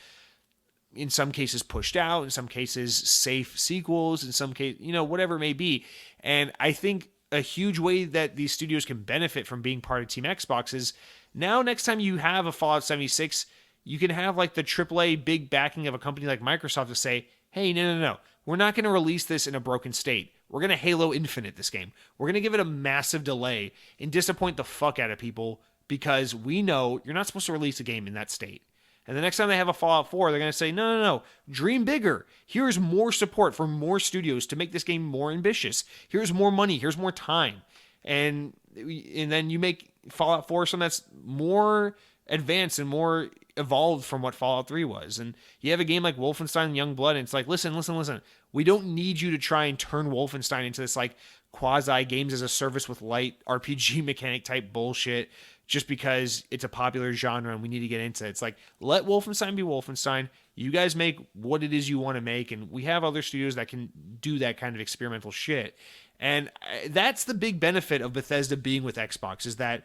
in some cases, pushed out, in some cases, safe sequels, in some case, you know, whatever it may be. And I think a huge way that these studios can benefit from being part of Team Xbox is now next time you have a Fallout 76, you can have like the AAA big backing of a company like Microsoft to say, hey, no. We're not going to release this in a broken state. We're going to Halo Infinite this game. We're going to give it a massive delay and disappoint the fuck out of people because we know you're not supposed to release a game in that state. And the next time they have a Fallout 4, they're going to say, no, dream bigger. Here's more support from more studios to make this game more ambitious. Here's more money. Here's more time. And then you make Fallout 4 something that's more advanced and more evolved from what Fallout 3 was. And you have a game like Wolfenstein Youngblood, and it's like, listen. We don't need you to try and turn Wolfenstein into this like quasi games as a service with light RPG mechanic type bullshit just because it's a popular genre and we need to get into it. It's like, let Wolfenstein be Wolfenstein. You guys make what it is you want to make, and we have other studios that can do that kind of experimental shit. And that's the big benefit of Bethesda being with Xbox, is that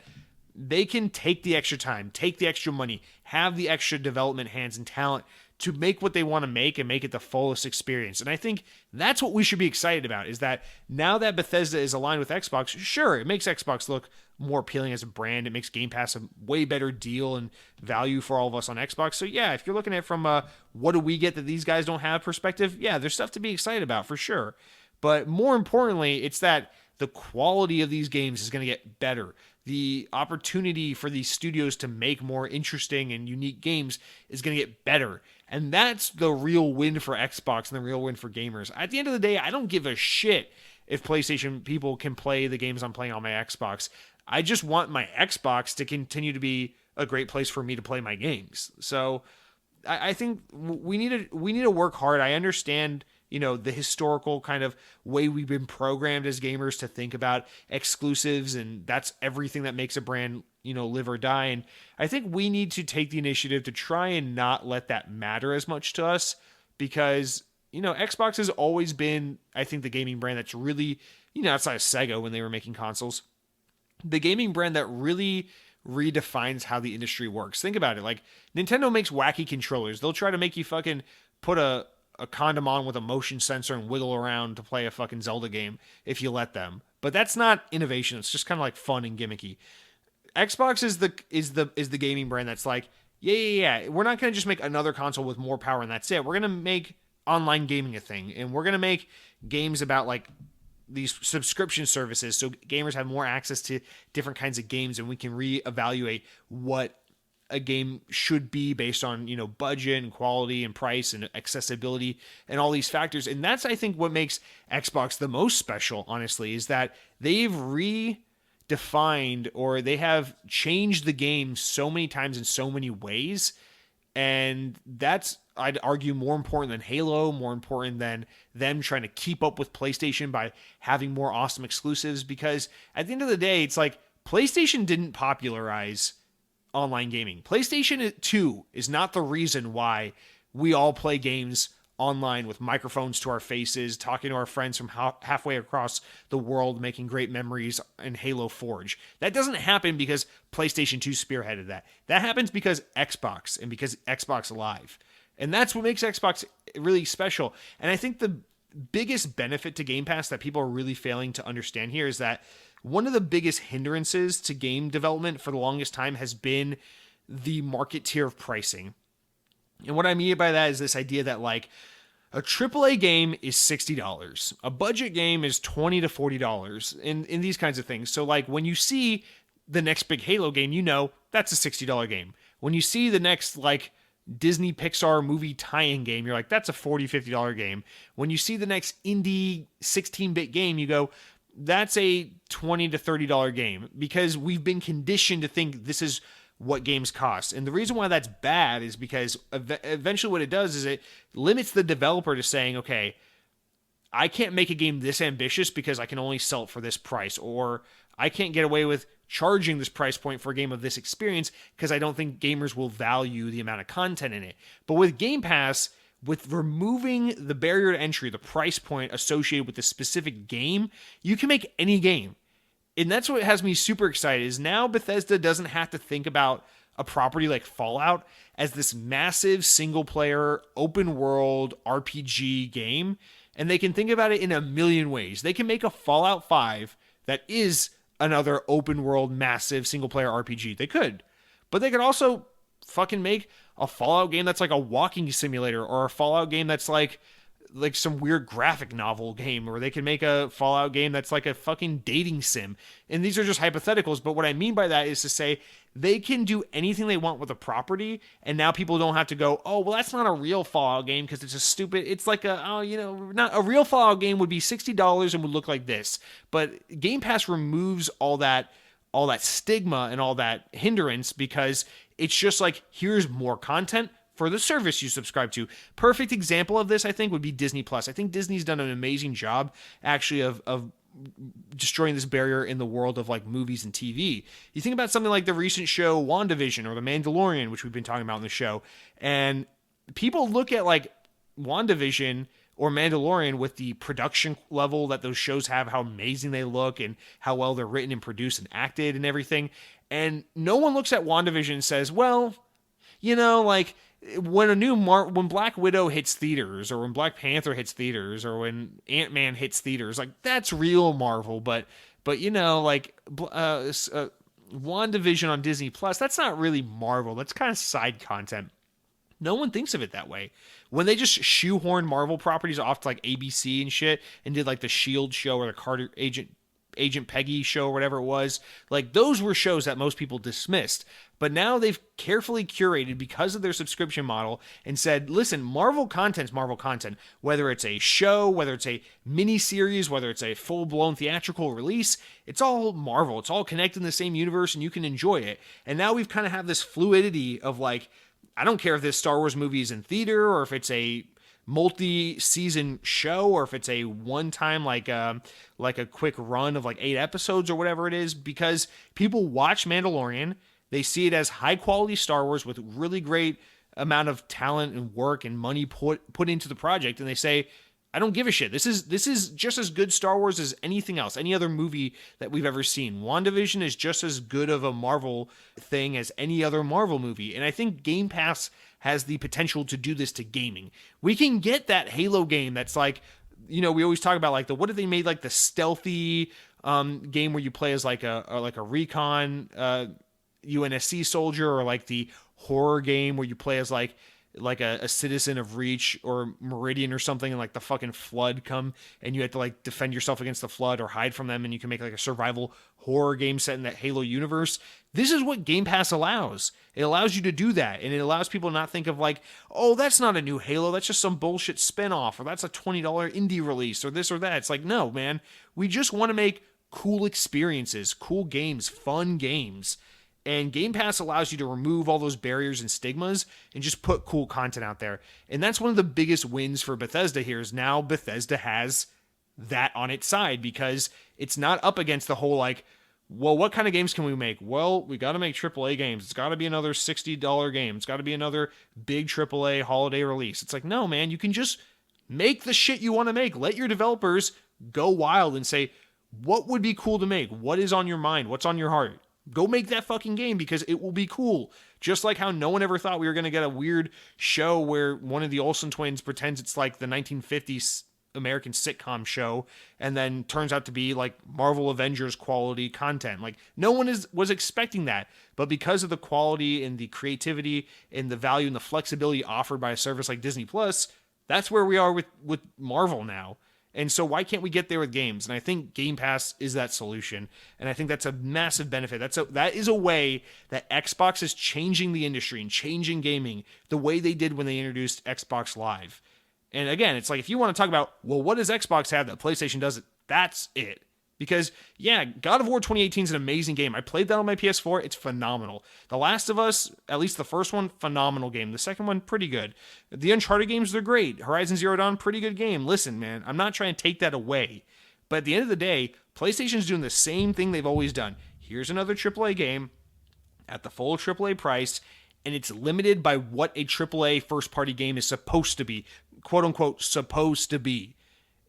they can take the extra time, take the extra money, have the extra development hands and talent to make what they want to make and make it the fullest experience. And I think that's what we should be excited about, is that now that Bethesda is aligned with Xbox, sure, it makes Xbox look more appealing as a brand. It makes Game Pass a way better deal and value for all of us on Xbox. So yeah, if you're looking at it from a what do we get that these guys don't have perspective, yeah, there's stuff to be excited about for sure. But more importantly, it's that the quality of these games is going to get better. The opportunity for these studios to make more interesting and unique games is going to get better. And that's the real win for Xbox and the real win for gamers. At the end of the day, I don't give a shit if PlayStation people can play the games I'm playing on my Xbox. I just want my Xbox to continue to be a great place for me to play my games. So I think we need to work hard. I understand, you know, the historical kind of way we've been programmed as gamers to think about exclusives, and that's everything that makes a brand, you know, live or die. And I think we need to take the initiative to try and not let that matter as much to us, because, you know, Xbox has always been, I think, the gaming brand that's really, you know, outside of Sega when they were making consoles, the gaming brand that really redefines how the industry works. Think about it. Like, Nintendo makes wacky controllers. They'll try to make you fucking put a condom on with a motion sensor and wiggle around to play a fucking Zelda game if you let them. But that's not innovation. It's just kind of like fun and gimmicky. Xbox is the gaming brand that's like, yeah. We're not going to just make another console with more power and that's it. We're going to make online gaming a thing, and we're going to make games about like these subscription services so gamers have more access to different kinds of games, and we can reevaluate what a game should be based on, you know, budget and quality and price and accessibility and all these factors. And that's, I think, what makes Xbox the most special, honestly, is that they've redefined, or they have changed the game so many times in so many ways. And that's, I'd argue, more important than Halo, more important than them trying to keep up with PlayStation by having more awesome exclusives. Because at the end of the day, it's like PlayStation didn't popularize online gaming. PlayStation 2 is not the reason why we all play games online with microphones to our faces, talking to our friends from halfway across the world, making great memories in Halo Forge. That doesn't happen because PlayStation 2 spearheaded that. That happens because Xbox, and because Xbox Live. And that's what makes Xbox really special. And I think the biggest benefit to Game Pass that people are really failing to understand here is that one of the biggest hindrances to game development for the longest time has been the market tier of pricing. And what I mean by that is this idea that, like, a AAA game is $60. A budget game is $20 to $40 in these kinds of things. So, like, when you see the next big Halo game, you know that's a $60 game. When you see the next, like, Disney Pixar movie tie-in game, you're like, that's a $40, $50 game. When you see the next indie 16-bit game, you go, that's a $20 to $30 game, because we've been conditioned to think this is what games cost. And the reason why that's bad is because eventually what it does is it limits the developer to saying, okay, I can't make a game this ambitious because I can only sell it for this price, or I can't get away with charging this price point for a game of this experience because I don't think gamers will value the amount of content in it. But with Game Pass, with removing the barrier to entry, the price point associated with the specific game, you can make any game. And that's what has me super excited, is now Bethesda doesn't have to think about a property like Fallout as this massive single-player, open-world RPG game, and they can think about it in a million ways. They can make a Fallout 5 that is another open-world, massive single-player RPG. They could. But they could also fucking make a Fallout game that's like a walking simulator, or a Fallout game that's like some weird graphic novel game, or they can make a Fallout game that's like a fucking dating sim. And these are just hypotheticals, but what I mean by that is to say they can do anything they want with a property, and now people don't have to go, oh, well, that's not a real Fallout game because it's a stupid, it's like not a real Fallout game would be $60 and would look like this. But Game Pass removes all that stigma and all that hindrance, because it's just like, here's more content for the service you subscribe to. Perfect example of this, I think, would be Disney Plus. I think Disney's done an amazing job, actually, of destroying this barrier in the world of like movies and TV. You think about something like the recent show WandaVision or The Mandalorian, which we've been talking about in the show, and people look at like WandaVision or Mandalorian with the production level that those shows have, how amazing they look and how well they're written and produced and acted and everything. And no one looks at WandaVision and says, well, like, when Black Widow hits theaters, or when Black Panther hits theaters, or when Ant-Man hits theaters, like, that's real Marvel. But WandaVision on Disney Plus, that's not really Marvel. That's kind of side content. No one thinks of it that way. When they just shoehorn Marvel properties off to like ABC and shit, and did like the Shield show or the Carter Agent Peggy show or whatever it was, like, those were shows that most people dismissed. But now they've carefully curated, because of their subscription model, and said, listen, Marvel content's Marvel content. Whether it's a show, whether it's a mini-series, whether it's a full-blown theatrical release, it's all Marvel. It's all connected in the same universe, and you can enjoy it. And now we've kind of have this fluidity of, like, I don't care if this Star Wars movie is in theater, or if it's a multi-season show, or if it's a one-time like a quick run of like 8 episodes or whatever it is, because people watch Mandalorian, they see it as high-quality Star Wars with really great amount of talent and work and money put into the project, and they say, I don't give a shit. This is just as good Star Wars as anything else, any other movie that we've ever seen. WandaVision is just as good of a Marvel thing as any other Marvel movie. And I think Game Pass has the potential to do this to gaming. We can get that Halo game that's like, we always talk about like what if they made like the stealthy game where you play as like a recon UNSC soldier, or like the horror game where you play as like a citizen of Reach or Meridian or something, and like the fucking flood come and you have to like defend yourself against the flood or hide from them, and you can make like a survival horror game set in that Halo universe. This is what Game Pass allows. It allows you to do that, and it allows people to not think of like, oh, that's not a new Halo, that's just some bullshit spinoff, or that's a $20 indie release, or this or that. It's like, no, man, we just want to make cool experiences, cool games, fun games. And Game Pass allows you to remove all those barriers and stigmas and just put cool content out there. And that's one of the biggest wins for Bethesda here, is now Bethesda has that on its side, because it's not up against the whole like, well, what kind of games can we make? Well, we got to make AAA games. It's got to be another $60 game. It's got to be another big AAA holiday release. It's like, no, man, you can just make the shit you want to make. Let your developers go wild and say, what would be cool to make? What is on your mind? What's on your heart? Go make that fucking game, because it will be cool. Just like how no one ever thought we were going to get a weird show where one of the Olsen twins pretends it's like the 1950s American sitcom show, and then turns out to be like Marvel Avengers quality content. Like, no one was expecting that. But because of the quality and the creativity and the value and the flexibility offered by a service like Disney Plus, that's where we are with Marvel now. And so why can't we get there with games? And I think Game Pass is that solution. And I think that's a massive benefit. That is a way that Xbox is changing the industry and changing gaming the way they did when they introduced Xbox Live. And again, it's like, if you want to talk about, well, what does Xbox have that PlayStation doesn't? That's it. Because, yeah, God of War 2018 is an amazing game. I played that on my PS4. It's phenomenal. The Last of Us, at least the first one, phenomenal game. The second one, pretty good. The Uncharted games, they're great. Horizon Zero Dawn, pretty good game. Listen, man, I'm not trying to take that away. But at the end of the day, PlayStation's doing the same thing they've always done. Here's another AAA game at the full AAA price, and it's limited by what a AAA first-party game is supposed to be. Quote-unquote, supposed to be.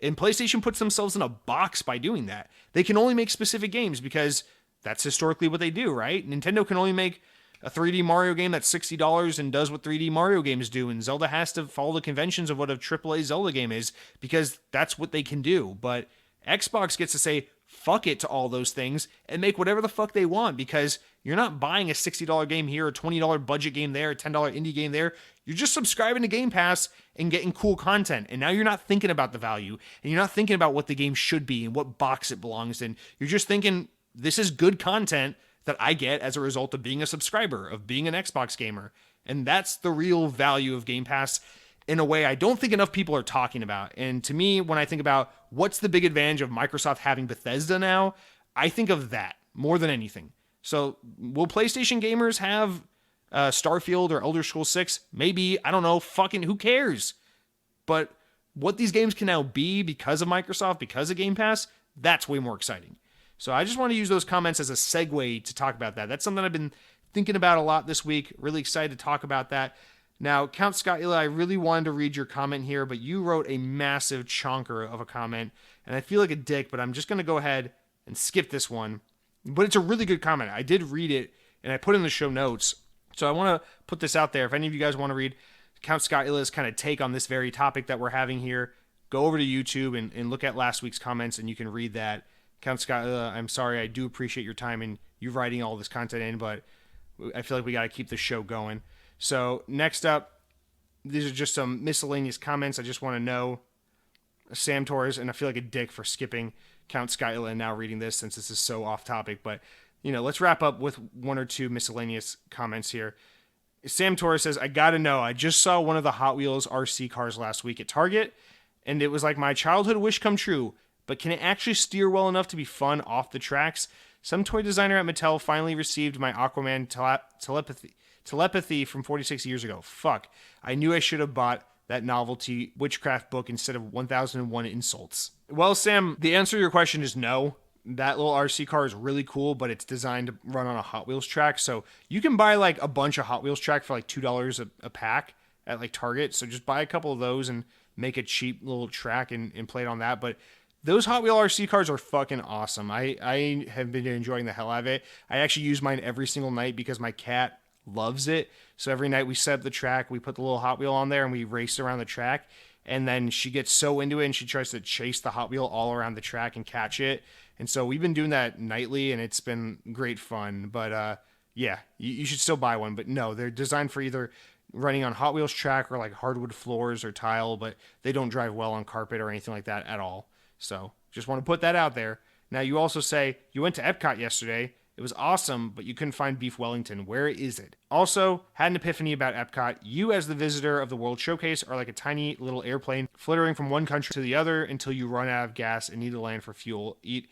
And PlayStation puts themselves in a box by doing that. They can only make specific games because that's historically what they do, right? Nintendo can only make a 3D Mario game that's $60 and does what 3D Mario games do, and Zelda has to follow the conventions of what a AAA Zelda game is because that's what they can do. But Xbox gets to say, fuck it to all those things and make whatever the fuck they want, because you're not buying a $60 game here, a $20 budget game there, a $10 indie game there. You're just subscribing to Game Pass and getting cool content. And now you're not thinking about the value, and you're not thinking about what the game should be and what box it belongs in. You're just thinking, this is good content that I get as a result of being a subscriber, of being an Xbox gamer. And that's the real value of Game Pass in a way I don't think enough people are talking about. And to me, when I think about what's the big advantage of Microsoft having Bethesda now, I think of that more than anything. So will PlayStation gamers have Starfield or Elder Scrolls 6? Maybe. I don't know. Fucking who cares? But what these games can now be because of Microsoft, because of Game Pass, that's way more exciting. So I just want to use those comments as a segue to talk about that. That's something I've been thinking about a lot this week. Really excited to talk about that. Now, Count Skyla, I really wanted to read your comment here, but you wrote a massive chonker of a comment, and I feel like a dick, but I'm just going to go ahead and skip this one. But it's a really good comment. I did read it, and I put it in the show notes. So I want to put this out there. If any of you guys want to read Count Skyla's kind of take on this very topic that we're having here, go over to YouTube and look at last week's comments, and you can read that. Count Skyla, I'm sorry. I do appreciate your time and you writing all this content in, but I feel like we got to keep the show going. So next up, these are just some miscellaneous comments. I just want to know, Sam Torres, and I feel like a dick for skipping Count Skyla and now reading this since this is so off topic, but let's wrap up with one or two miscellaneous comments here. Sam Torres says, I gotta know, I just saw one of the Hot Wheels RC cars last week at Target, and it was like my childhood wish come true, but can it actually steer well enough to be fun off the tracks? Some toy designer at Mattel finally received my Aquaman telepathy from 46 years ago. Fuck. I knew I should have bought that novelty witchcraft book instead of 1001 Insults. Well, Sam, the answer to your question is no. That little RC car is really cool, but it's designed to run on a Hot Wheels track. So you can buy like a bunch of Hot Wheels track for like $2 a pack at like Target. So just buy a couple of those and make a cheap little track and play it on that. But those Hot Wheel RC cars are fucking awesome. I have been enjoying the hell out of it. I actually use mine every single night because my cat loves it. So every night we set up the track, we put the little Hot Wheel on there and we race around the track. And then she gets so into it and she tries to chase the Hot Wheel all around the track and catch it. And so we've been doing that nightly and it's been great fun. But yeah, you should still buy one. But no, they're designed for either running on Hot Wheels track or like hardwood floors or tile, but they don't drive well on carpet or anything like that at all. So just want to put that out there. Now you also say you went to Epcot yesterday. It was awesome, but you couldn't find Beef Wellington. Where is it? Also, had an epiphany about Epcot. You, as the visitor of the World Showcase, are like a tiny little airplane flittering from one country to the other until you run out of gas and need to land for fuel. Eat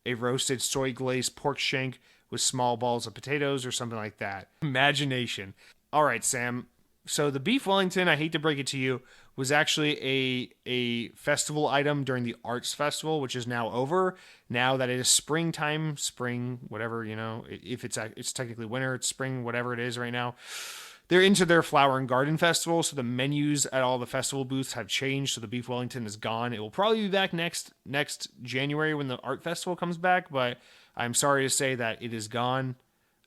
a roasted soy glazed pork shank with small balls of potatoes or something like that. Imagination. All right, Sam. So the Beef Wellington, I hate to break it to you, was actually a festival item during the Arts Festival, which is now over. Now that it is springtime, spring, whatever, if it's technically winter, it's spring, whatever it is right now. They're into their flower and garden festival, so the menus at all the festival booths have changed, so the Beef Wellington is gone. It will probably be back next January when the art festival comes back, but I'm sorry to say that it is gone.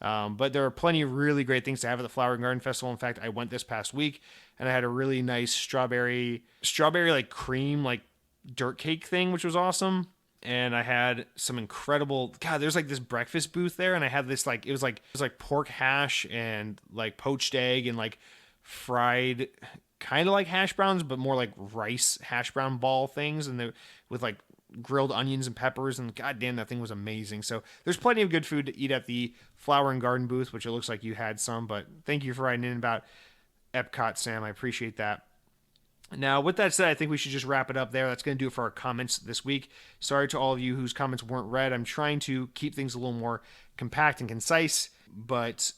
But there are plenty of really great things to have at the Flower and Garden Festival. In fact, I went this past week and I had a really nice strawberry like cream, like dirt cake thing, which was awesome. And I had some incredible, there's like this breakfast booth there. And I had this it was like pork hash and like poached egg and like fried kind of like hash browns, but more like rice hash brown ball things, and they with like grilled onions and peppers, and goddamn, that thing was amazing. So there's plenty of good food to eat at the Flower and Garden booth, which it looks like you had some. But thank you for writing in about Epcot, Sam. I appreciate that. Now, with that said, I think we should just wrap it up there. That's going to do it for our comments this week. Sorry to all of you whose comments weren't read. I'm trying to keep things a little more compact and concise. But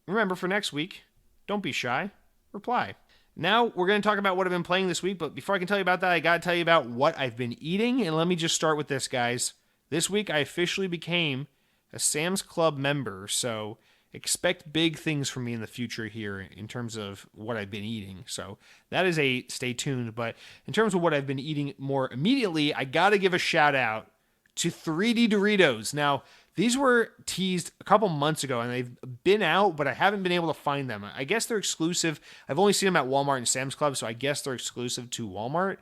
remember, for next week, don't be shy. Reply. Now, we're going to talk about what I've been playing this week. But before I can tell you about that, I got to tell you about what I've been eating. And let me just start with this, guys. This week, I officially became a Sam's Club member. So expect big things from me in the future here in terms of what I've been eating. So that is a stay tuned. But in terms of what I've been eating more immediately, I got to give a shout out to 3D Doritos. Now, these were teased a couple months ago, and they've been out, but I haven't been able to find them. I guess they're exclusive. I've only seen them at Walmart and Sam's Club, so I guess they're exclusive to Walmart.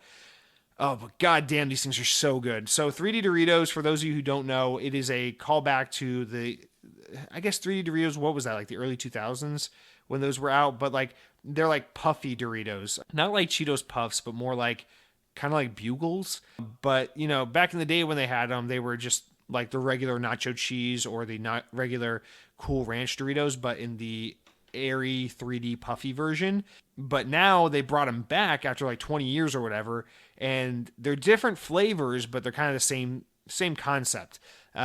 Oh, but goddamn, these things are so good. So 3D Doritos, for those of you who don't know, it is a callback to the, I guess 3D Doritos, what was that, like the early 2000s when those were out? But like, they're like puffy Doritos. Not like Cheetos Puffs, but more like, kind of like Bugles. But, you know, back in the day when they had them, they were just like the regular nacho cheese or the not regular Cool Ranch Doritos, but in the airy 3D puffy version. But now they brought them back after like 20 years or whatever, and they're different flavors, but they're kind of the same concept.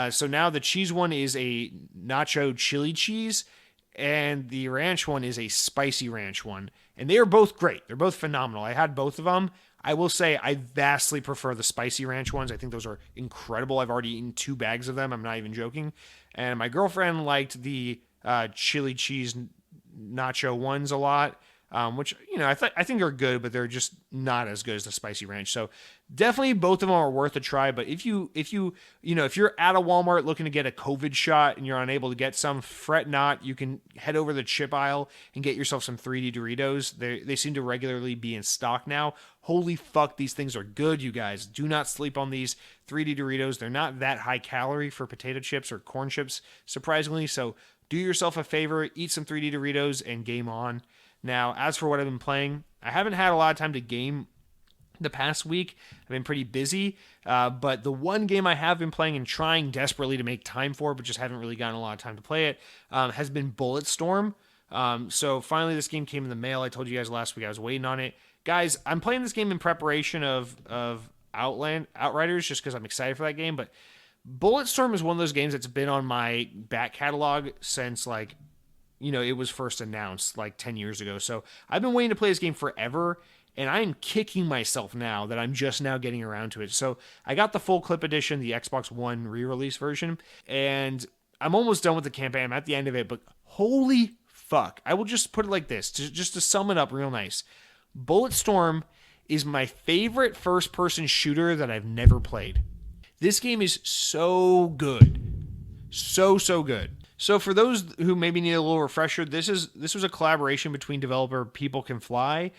So now the cheese one is a nacho chili cheese, and the ranch one is a spicy ranch one. And they are both great. They're both phenomenal. I had both of them. I will say I vastly prefer the spicy ranch ones. I think those are incredible. I've already eaten 2 bags of them. I'm not even joking. And my girlfriend liked the chili cheese nacho ones a lot, which, you know, I think are good, but they're just not as good as the spicy ranch. So definitely both of them are worth a try. But if you're at a Walmart looking to get a COVID shot and you're unable to get some, fret not. You can head over to the chip aisle and get yourself some 3D Doritos. They seem to regularly be in stock now. Holy fuck, these things are good, you guys. Do not sleep on these 3D Doritos. They're not that high calorie for potato chips or corn chips, surprisingly. So do yourself a favor, eat some 3D Doritos, and game on. Now, as for what I've been playing, I haven't had a lot of time to game the past week. I've been pretty busy, but the one game I have been playing and trying desperately to make time for, but just haven't really gotten a lot of time to play it, has been Bulletstorm. So finally this game came in the mail. I told you guys last week I was waiting on it. Guys, I'm playing this game in preparation of Outriders just because I'm excited for that game, but Bulletstorm is one of those games that's been on my back catalog since, like, you know, it was first announced like 10 years ago. So I've been waiting to play this game forever, and I am kicking myself now that I'm just now getting around to it. So I got the full clip edition, the Xbox One re-release version, and I'm almost done with the campaign. I'm at the end of it, but holy fuck. I will just put it like this, just to sum it up real nice. Bulletstorm is my favorite first-person shooter that I've never played. This game is so good. So good. So for those who maybe need a little refresher, this was a collaboration between developer People Can Fly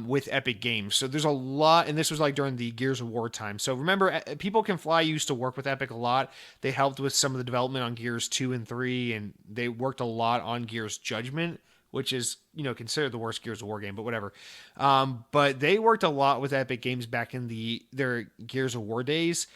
with Epic Games. So there's a lot, and this was like during the Gears of War time. So remember, People Can Fly used to work with Epic a lot. They helped with some of the development on Gears 2 and 3, and they worked a lot on Gears Judgment, which is, you know, considered the worst Gears of War game, but whatever. But they worked a lot with Epic Games back in their Gears of War days.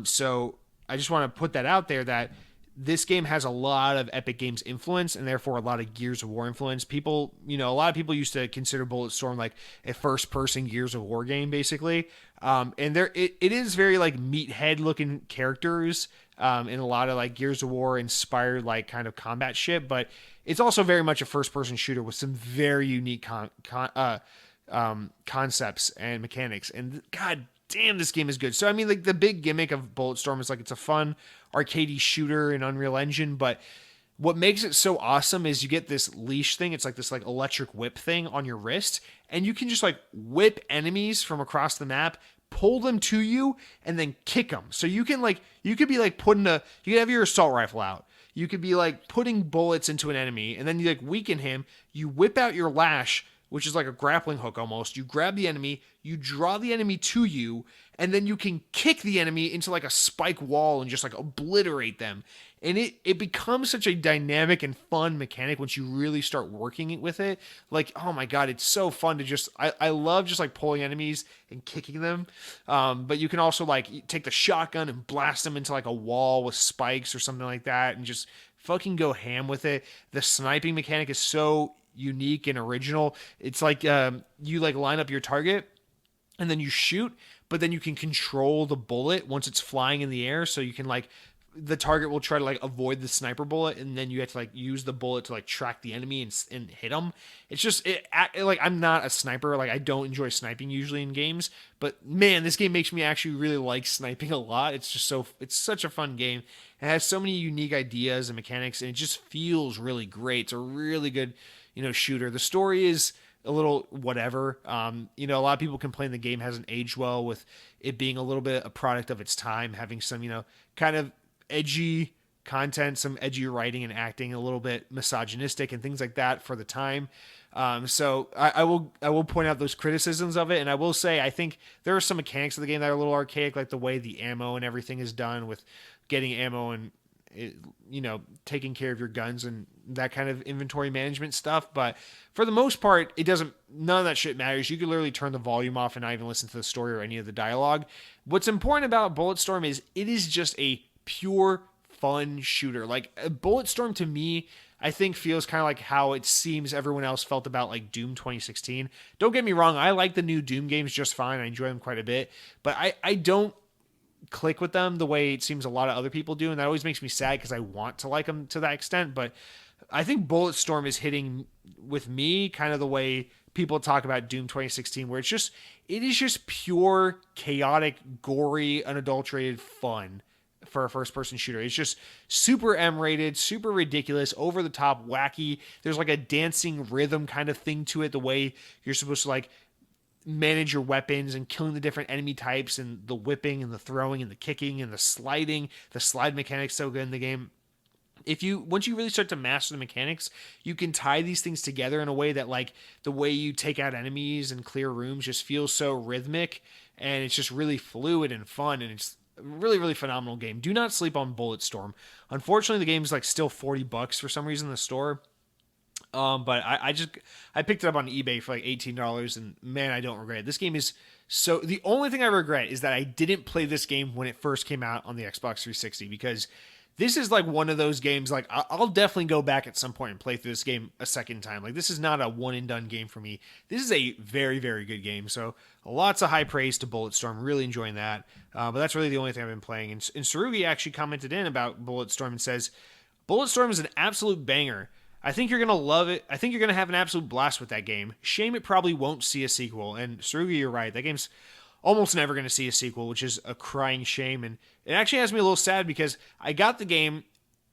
So I just want to put that out there that this game has a lot of Epic Games influence and therefore a lot of Gears of War influence. People, you know, a lot of people used to consider Bulletstorm like a first-person Gears of War game, basically. And it is very like meathead-looking characters and a lot of like Gears of War inspired like kind of combat shit, but it's also very much a first-person shooter with some very unique concepts and mechanics. And god damn, this game is good. So I mean, like, the big gimmick of Bulletstorm is like it's a fun arcadey shooter in Unreal Engine, but what makes it so awesome is you get this leash thing. It's like this like electric whip thing on your wrist, and you can just like whip enemies from across the map, pull them to you, and then kick them. So you could be like you could have your assault rifle out. You could be like putting bullets into an enemy, and then you like weaken him. You whip out your lash, which is like a grappling hook almost. You grab the enemy, you draw the enemy to you, and then you can kick the enemy into like a spike wall and just like obliterate them. And it becomes such a dynamic and fun mechanic once you really start working with it. Like, oh my God, it's so fun to just, I love just like pulling enemies and kicking them. But you can also like take the shotgun and blast them into like a wall with spikes or something like that and just fucking go ham with it. The sniping mechanic is so unique and original. It's like you like line up your target and then you shoot, but then you can control the bullet once it's flying in the air. So you can like, the target will try to like avoid the sniper bullet, and then you have to like use the bullet to like track the enemy and hit them. It's just like I'm not a sniper. Like I don't enjoy sniping usually in games, but man, this game makes me actually really like sniping a lot. It's just it's such a fun game. It has so many unique ideas and mechanics, and it just feels really great. It's a really good, shooter. The story is a little whatever. A lot of people complain the game hasn't aged well with it being a little bit a product of its time, having some, kind of edgy content, some edgy writing and acting, a little bit misogynistic and things like that for the time. So I will point out those criticisms of it. And I will say, I think there are some mechanics of the game that are a little archaic, like the way the ammo and everything is done with getting ammo and, taking care of your guns and that kind of inventory management stuff. But for the most part, none of that shit matters. You can literally turn the volume off and not even listen to the story or any of the dialogue. What's important about Bulletstorm is it is just a pure fun shooter. Like Bulletstorm to me, I think feels kind of like how it seems everyone else felt about like Doom 2016. Don't get me wrong, I like the new Doom games just fine. I enjoy them quite a bit, but I don't click with them the way it seems a lot of other people do, and that always makes me sad because I want to like them to that extent. But I think Bulletstorm is hitting with me kind of the way people talk about Doom 2016, where it is just pure, chaotic, gory, unadulterated fun for a first-person shooter. It's just super M-rated, super ridiculous, over-the-top, wacky. There's like a dancing rhythm kind of thing to it, the way you're supposed to like manage your weapons and killing the different enemy types and the whipping and the throwing and the kicking and the sliding. The slide mechanic's so good in the game. Once you really start to master the mechanics, you can tie these things together in a way that like the way you take out enemies and clear rooms just feels so rhythmic, and it's just really fluid and fun, and it's a really, really phenomenal game. Do not sleep on Bulletstorm. Unfortunately, the game's like still $40 for some reason in the store. But I picked it up on eBay for like $18, and man, I don't regret it. This game is the only thing I regret is that I didn't play this game when it first came out on the Xbox 360, because this is like one of those games, like I'll definitely go back at some point and play through this game a second time. Like this is not a one and done game for me. This is a very, very good game. So lots of high praise to Bulletstorm. Really enjoying that. But that's really the only thing I've been playing. And Sarugi actually commented in about Bulletstorm and says, Bulletstorm is an absolute banger. I think you're going to love it. I think you're going to have an absolute blast with that game. Shame it probably won't see a sequel. And Sarugi, you're right. That game's almost never going to see a sequel, which is a crying shame. And it actually has me a little sad because I got the game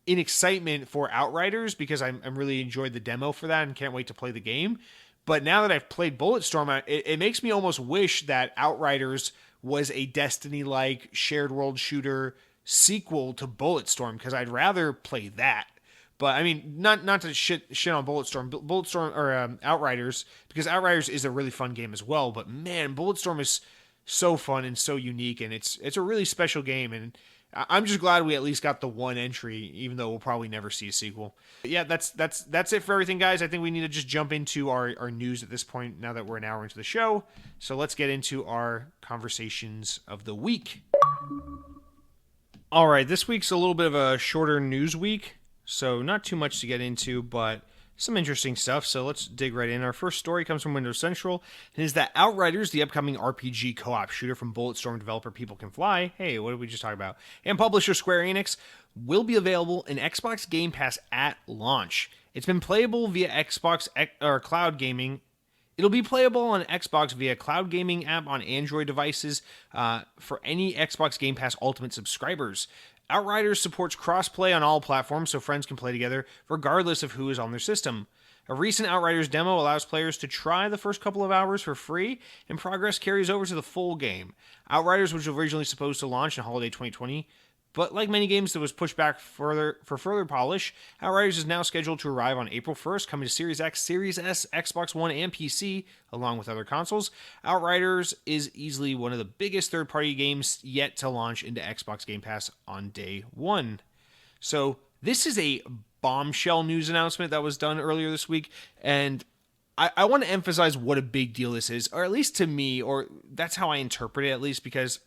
in excitement for Outriders because I'm really enjoyed the demo for that and can't wait to play the game. But now that I've played Bulletstorm, it makes me almost wish that Outriders was a Destiny-like shared world shooter sequel to Bulletstorm, because I'd rather play that. But I mean, not to shit on Bulletstorm or Outriders, because Outriders is a really fun game as well. But man, Bulletstorm is so fun and so unique, and it's a really special game. And I'm just glad we at least got the one entry, even though we'll probably never see a sequel. But yeah, that's it for everything, guys. I think we need to just jump into our news at this point, now that we're an hour into the show. So let's get into our conversations of the week. All right, this week's a little bit of a shorter news week. So not too much to get into, but some interesting stuff. So let's dig right in. Our first story comes from Windows Central, and is that Outriders, the upcoming RPG co-op shooter from Bulletstorm developer People Can Fly, hey, what did we just talk about, and publisher Square Enix, will be available in Xbox Game Pass at launch. It's been playable via Xbox or cloud gaming. It'll be playable on Xbox via cloud gaming app on Android devices for any Xbox Game Pass Ultimate subscribers. Outriders supports cross-play on all platforms, so friends can play together regardless of who is on their system. A recent Outriders demo allows players to try the first couple of hours for free, and progress carries over to the full game. Outriders was originally supposed to launch in holiday 2020, But like many games that was pushed back further polish, Outriders is now scheduled to arrive on April 1st, coming to Series X, Series S, Xbox One, and PC, along with other consoles. Outriders is easily one of the biggest third-party games yet to launch into Xbox Game Pass on day one. So this is a bombshell news announcement that was done earlier this week, and I want to emphasize what a big deal this is, or at least to me, or that's how I interpret it at least, because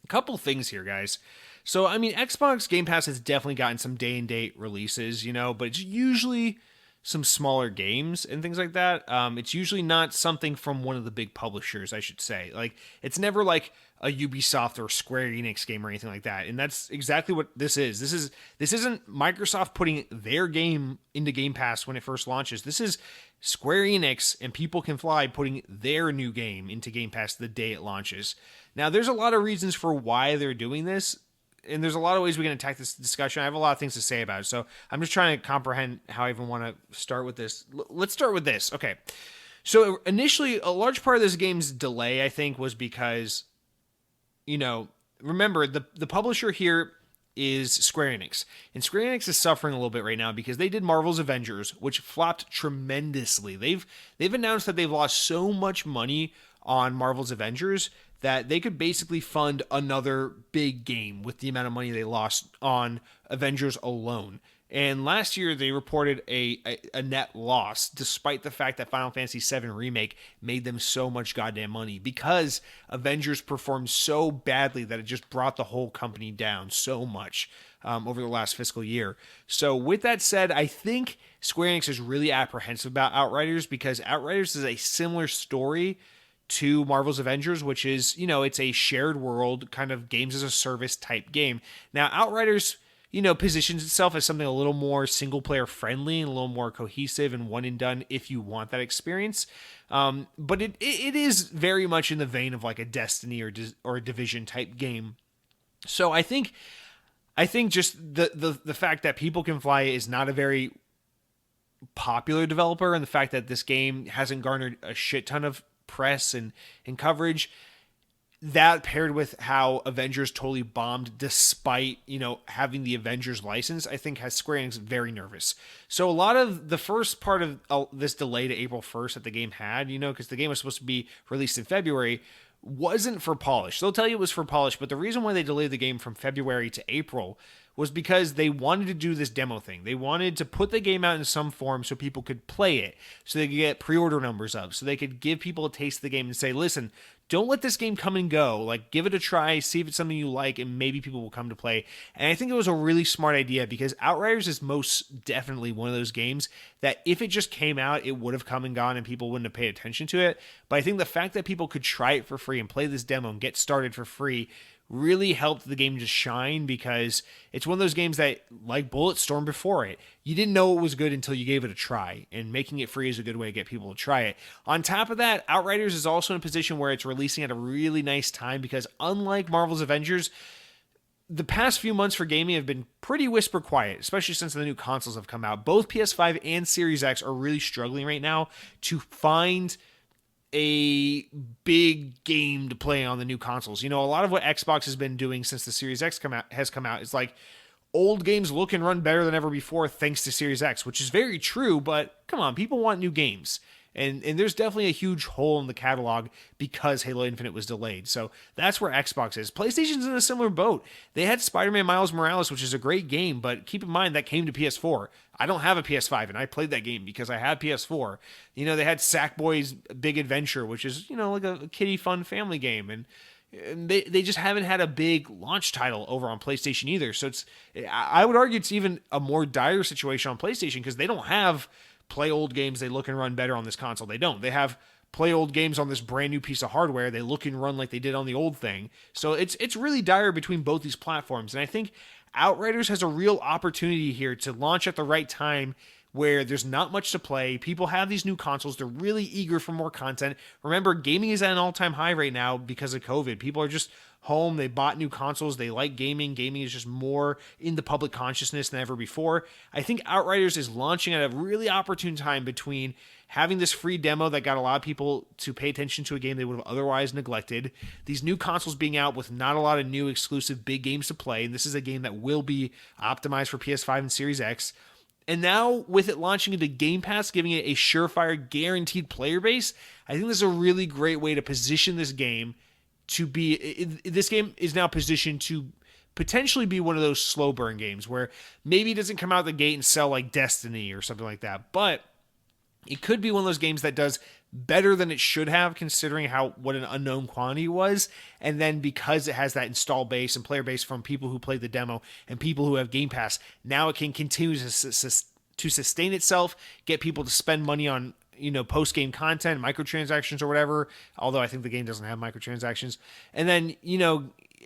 a couple things here, guys. So, I mean, Xbox Game Pass has definitely gotten some day-and-date releases, but it's usually some smaller games and things like that. It's usually not something from one of the big publishers, I should say. Like, it's never like a Ubisoft or Square Enix game or anything like that. And that's exactly what this is. This isn't Microsoft putting their game into Game Pass when it first launches. This is Square Enix and People Can Fly putting their new game into Game Pass the day it launches. Now, there's a lot of reasons for why they're doing this, and there's a lot of ways we can attack this discussion. I have a lot of things to say about it, so I'm just trying to comprehend how I even want to start with this. Let's start with this. Okay. So initially, a large part of this game's delay, I think, was because, remember, the publisher here is Square Enix. And Square Enix is suffering a little bit right now because they did Marvel's Avengers, which flopped tremendously. They've announced that they've lost so much money on Marvel's Avengers that they could basically fund another big game with the amount of money they lost on Avengers alone. And last year, they reported a net loss, despite the fact that Final Fantasy VII Remake made them so much goddamn money, because Avengers performed so badly that it just brought the whole company down so much over the last fiscal year. So with that said, I think Square Enix is really apprehensive about Outriders, because Outriders is a similar story to Marvel's Avengers, which is, it's a shared world kind of games as a service type game. Now, Outriders, positions itself as something a little more single player friendly and a little more cohesive and one and done if you want that experience. But it is very much in the vein of like a Destiny or a Division type game. So I think just the fact that People Can Fly is not a very popular developer, and the fact that this game hasn't garnered a shit ton of press and coverage, that paired with how Avengers totally bombed despite, having the Avengers license, I think has Square Enix very nervous. So a lot of the first part of this delay to April 1st that the game had, because the game was supposed to be released in February, wasn't for polish. They'll tell you it was for polish, but the reason why they delayed the game from February to April was because they wanted to do this demo thing. They wanted to put the game out in some form so people could play it, so they could get pre-order numbers up, so they could give people a taste of the game and say, listen, don't let this game come and go. Like, give it a try, see if it's something you like, and maybe people will come to play. And I think it was a really smart idea, because Outriders is most definitely one of those games that if it just came out, it would have come and gone and people wouldn't have paid attention to it. But I think the fact that people could try it for free and play this demo and get started for free really helped the game just shine, because it's one of those games that, like Bulletstorm before it, you didn't know it was good until you gave it a try, and making it free is a good way to get people to try it. On top of that, Outriders is also in a position where it's releasing at a really nice time, because unlike Marvel's Avengers, the past few months for gaming have been pretty whisper quiet, especially since the new consoles have come out. Both PS5 and Series X are really struggling right now to find a big game to play on the new consoles. A lot of what Xbox has been doing since the Series X has come out is like, old games look and run better than ever before thanks to Series X, which is very true, but come on, people want new games. And there's definitely a huge hole in the catalog because Halo Infinite was delayed. So that's where Xbox is. PlayStation's in a similar boat. They had Spider-Man Miles Morales, which is a great game, but keep in mind that came to PS4. I don't have a PS5, and I played that game because I had PS4. They had Sackboy's Big Adventure, which is, like a kiddie fun family game. And they just haven't had a big launch title over on PlayStation either. So I would argue it's even a more dire situation on PlayStation, because they don't have play old games, they look and run better on this console. They don't. They have play old games on this brand new piece of hardware. They look and run like they did on the old thing. So it's really dire between both these platforms. And I think Outriders has a real opportunity here to launch at the right time where there's not much to play. People have these new consoles. They're really eager for more content. Remember, gaming is at an all-time high right now because of COVID. People are just home. They bought new consoles. They like gaming. Gaming is just more in the public consciousness than ever before. I think Outriders is launching at a really opportune time between having this free demo that got a lot of people to pay attention to a game they would have otherwise neglected, these new consoles being out with not a lot of new exclusive big games to play, and this is a game that will be optimized for PS5 and Series X, and now with it launching into Game Pass, giving it a surefire guaranteed player base, I think this is a really great way to position this game to be, this game is now positioned to potentially be one of those slow burn games where maybe it doesn't come out the gate and sell like Destiny or something like that, but it could be one of those games that does better than it should have, considering what an unknown quantity was. And then because it has that install base and player base from people who played the demo and people who have Game Pass, now it can continue to sustain itself, get people to spend money on post-game content, microtransactions or whatever, although I think the game doesn't have microtransactions, and then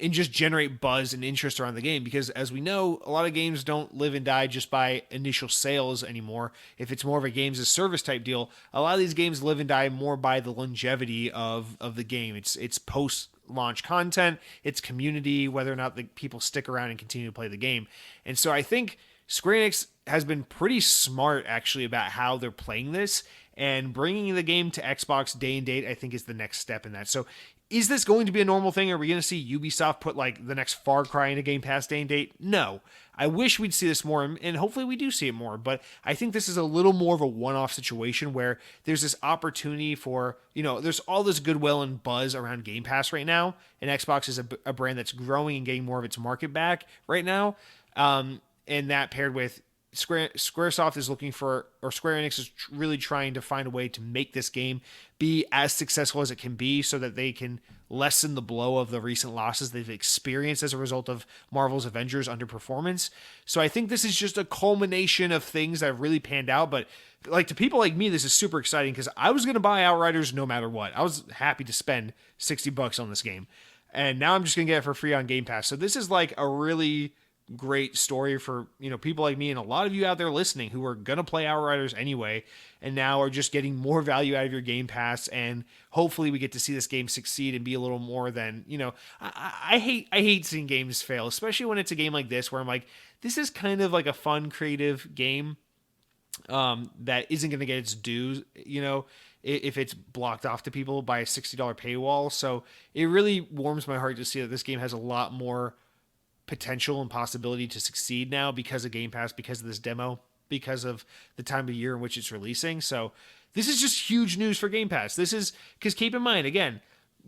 and just generate buzz and interest around the game, because as we know, a lot of games don't live and die just by initial sales anymore. If it's more of a games as service type deal, a lot of these games live and die more by the longevity of the game. It's post-launch content, it's community, whether or not the people stick around and continue to play the game. And so I think Square Enix has been pretty smart actually about how they're playing this, and bringing the game to Xbox day and date, I think, is the next step in that. So is this going to be a normal thing? Are we going to see Ubisoft put like the next Far Cry into Game Pass day and date? No. I wish we'd see this more, and hopefully we do see it more, but I think this is a little more of a one-off situation where there's this opportunity for, there's all this goodwill and buzz around Game Pass right now, and Xbox is a brand that's growing and getting more of its market back right now, and that paired with Squaresoft is looking for, or Square Enix is really trying to find a way to make this game be as successful as it can be so that they can lessen the blow of the recent losses they've experienced as a result of Marvel's Avengers underperformance. So I think this is just a culmination of things that have really panned out, but like to people like me, this is super exciting because I was going to buy Outriders no matter what. I was happy to spend $60 on this game, and now I'm just going to get it for free on Game Pass. So this is like a really great story for people like me and a lot of you out there listening who are gonna play Outriders anyway and now are just getting more value out of your Game Pass, and hopefully we get to see this game succeed and be a little more than I hate seeing games fail, especially when it's a game like this where I'm like, this is kind of like a fun creative game that isn't gonna get its dues if it's blocked off to people by a $60 paywall. So it really warms my heart to see that this game has a lot more potential and possibility to succeed now because of Game Pass, because of this demo, because of the time of year in which it's releasing. So this is just huge news for Game Pass. This is because, keep in mind, again,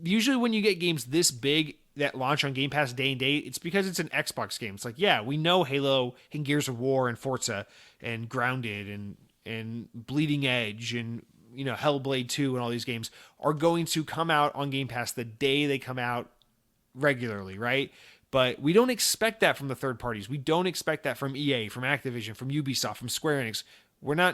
usually when you get games this big that launch on Game Pass day and date, it's because it's an Xbox game. It's like, yeah, we know Halo and Gears of War and Forza and Grounded and Bleeding Edge and Hellblade 2 and all these games are going to come out on Game Pass the day they come out regularly, right? But we don't expect that from the third parties. We don't expect that from EA, from Activision, from Ubisoft, from Square Enix.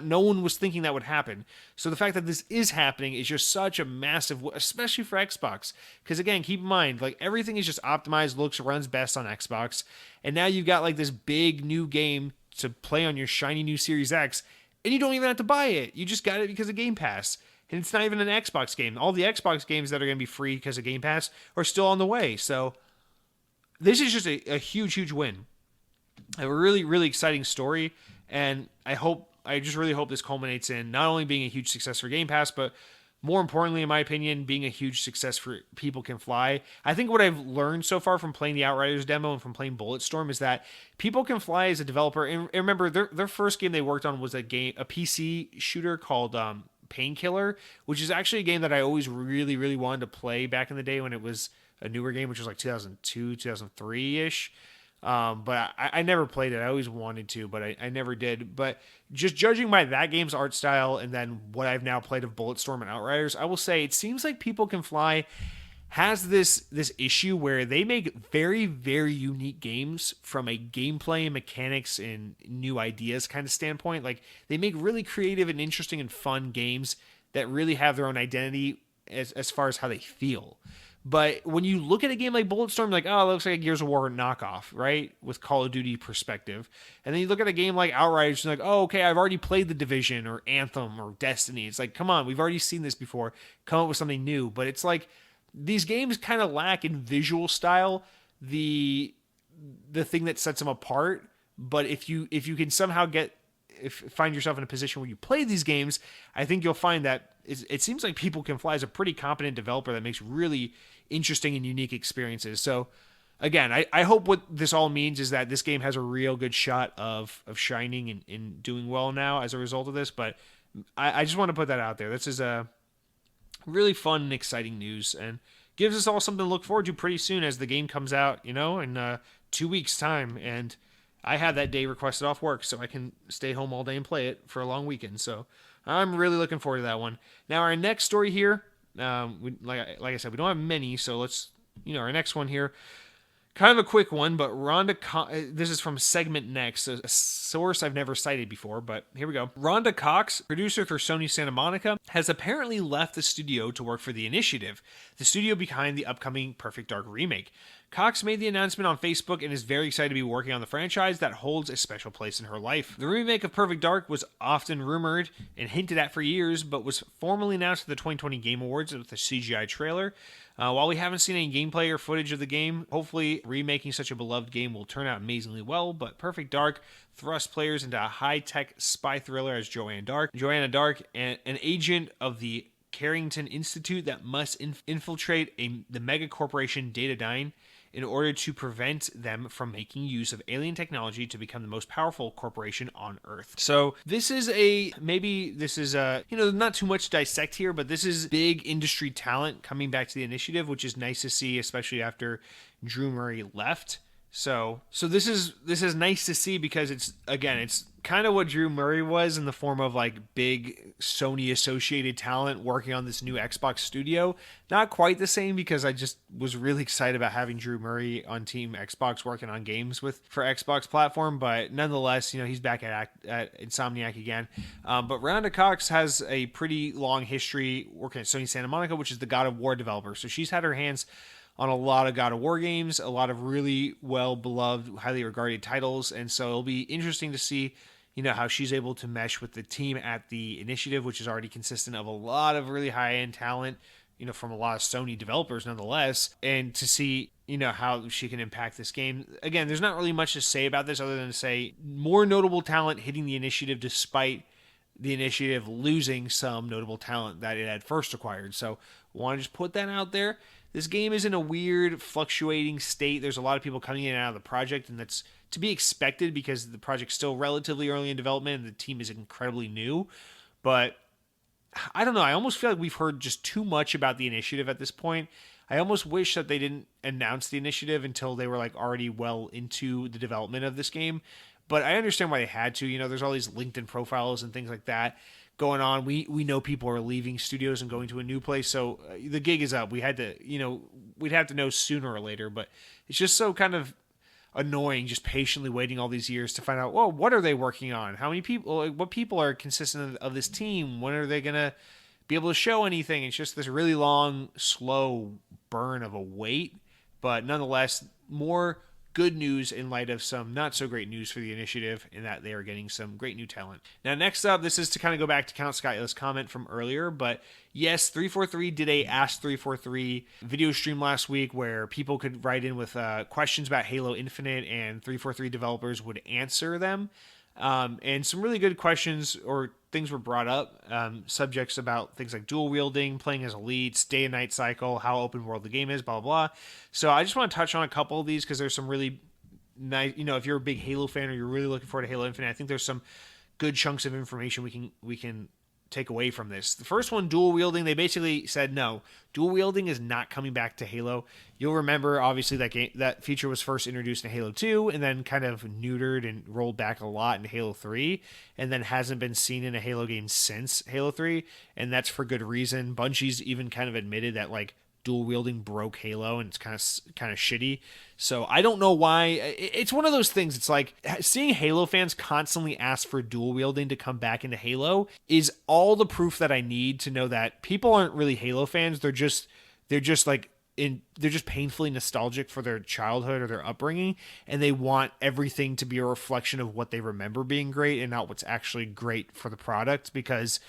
No one was thinking that would happen. So the fact that this is happening is just such a massive, especially for Xbox. Because again, keep in mind, like everything is just optimized, looks, runs best on Xbox. And now you've got like this big new game to play on your shiny new Series X, and you don't even have to buy it. You just got it because of Game Pass. And it's not even an Xbox game. All the Xbox games that are going to be free because of Game Pass are still on the way. So this is just a huge, huge win. A really, really exciting story, and I just really hope this culminates in not only being a huge success for Game Pass, but more importantly, in my opinion, being a huge success for People Can Fly. I think what I've learned so far from playing the Outriders demo and from playing Bulletstorm is that People Can Fly as a developer, and remember, their first game they worked on was a PC shooter called Painkiller, which is actually a game that I always really, really wanted to play back in the day when it was a newer game, which was like 2002, 2003-ish. But I never played it. I always wanted to, but I never did. But just judging by that game's art style and then what I've now played of Bulletstorm and Outriders, I will say it seems like People Can Fly has this issue where they make very, very unique games from a gameplay and mechanics and new ideas kind of standpoint. Like they make really creative and interesting and fun games that really have their own identity as far as how they feel. But when you look at a game like Bulletstorm, like, oh, it looks like a Gears of War knockoff, right? With Call of Duty perspective. And then you look at a game like Outriders, and like, oh, okay, I've already played The Division or Anthem or Destiny. It's like, come on, we've already seen this before. Come up with something new. But it's like these games kind of lack in visual style the thing that sets them apart. But if you can somehow find yourself in a position where you play these games, I think you'll find that it seems like People Can Fly is a pretty competent developer that makes really interesting and unique experiences. So again, I hope what this all means is that this game has a real good shot of shining and doing well now as a result of this. But I just want to put that out there. This is a really fun and exciting news, and gives us all something to look forward to pretty soon as the game comes out, in 2 weeks' time. And I have that day requested off work, so I can stay home all day and play it for a long weekend. So I'm really looking forward to that one. Now, our next story here, like I said, we don't have many, so let's, our next one here, kind of a quick one, but this is from Segment Next, a source I've never cited before, but here we go. Rhonda Cox, producer for Sony Santa Monica, has apparently left the studio to work for The Initiative, the studio behind the upcoming Perfect Dark remake. Cox made the announcement on Facebook and is very excited to be working on the franchise that holds a special place in her life. The remake of Perfect Dark was often rumored and hinted at for years, but was formally announced at the 2020 Game Awards with a CGI trailer. While we haven't seen any gameplay or footage of the game, hopefully remaking such a beloved game will turn out amazingly well, but Perfect Dark thrust players into a high-tech spy thriller as Joanna Dark, an agent of the Carrington Institute that must infiltrate the mega corporation Datadyne in order to prevent them from making use of alien technology to become the most powerful corporation on Earth. So this is not too much to dissect here, but this is big industry talent coming back to the Initiative, which is nice to see, especially after Drew Murray left. So this is nice to see because it's kind of what Drew Murray was in the form of like big Sony associated talent working on this new Xbox studio. Not quite the same because I just was really excited about having Drew Murray on Team Xbox working on games for Xbox platform, but nonetheless, he's back at Insomniac again. But Rhonda Cox has a pretty long history working at Sony Santa Monica, which is the God of War developer. So she's had her hands on a lot of God of War games, a lot of really well-beloved, highly regarded titles, and so it'll be interesting to see, how she's able to mesh with the team at the Initiative, which is already consistent of a lot of really high-end talent, from a lot of Sony developers nonetheless, and to see, how she can impact this game. Again, there's not really much to say about this other than to say more notable talent hitting the Initiative despite the Initiative losing some notable talent that it had first acquired. So I want to just put that out there. This game is in a weird, fluctuating state. There's a lot of people coming in and out of the project, and that's to be expected because the project's still relatively early in development and the team is incredibly new. But I don't know. I almost feel like we've heard just too much about the Initiative at this point. I almost wish that they didn't announce the Initiative until they were like already well into the development of this game. But I understand why they had to. There's all these LinkedIn profiles and things like that going on. We know people are leaving studios and going to a new place, so the gig is up. We had to, we'd have to know sooner or later, but it's just so kind of annoying just patiently waiting all these years to find out, well, what are they working on? How many people, what people are consistent of this team? When are they going to be able to show anything? It's just this really long, slow burn of a wait, but nonetheless, more good news in light of some not so great news for the Initiative in that they are getting some great new talent. Now, next up, this is to kind of go back to Count Skyla's comment from earlier, but yes, 343 did a Ask 343 video stream last week where people could write in with questions about Halo Infinite and 343 developers would answer them. And some really good questions or things were brought up, subjects about things like dual wielding, playing as elites, day and night cycle, how open world the game is, blah, blah, blah. So I just want to touch on a couple of these because there's some really nice, if you're a big Halo fan or you're really looking forward to Halo Infinite, I think there's some good chunks of information we can take away from this. The first one, dual wielding, they basically said no. Dual wielding is not coming back to Halo. You'll remember, obviously, that feature was first introduced in Halo 2 and then kind of neutered and rolled back a lot in Halo 3 and then hasn't been seen in a Halo game since Halo 3, and that's for good reason. Bungie's even kind of admitted that, dual wielding broke Halo and it's kind of shitty. So I don't know why. It's one of those things. It's like seeing Halo fans constantly ask for dual wielding to come back into Halo is all the proof that I need to know that people aren't really Halo fans. They're just like they're just painfully nostalgic for their childhood or their upbringing, and they want everything to be a reflection of what they remember being great and not what's actually great for the product, because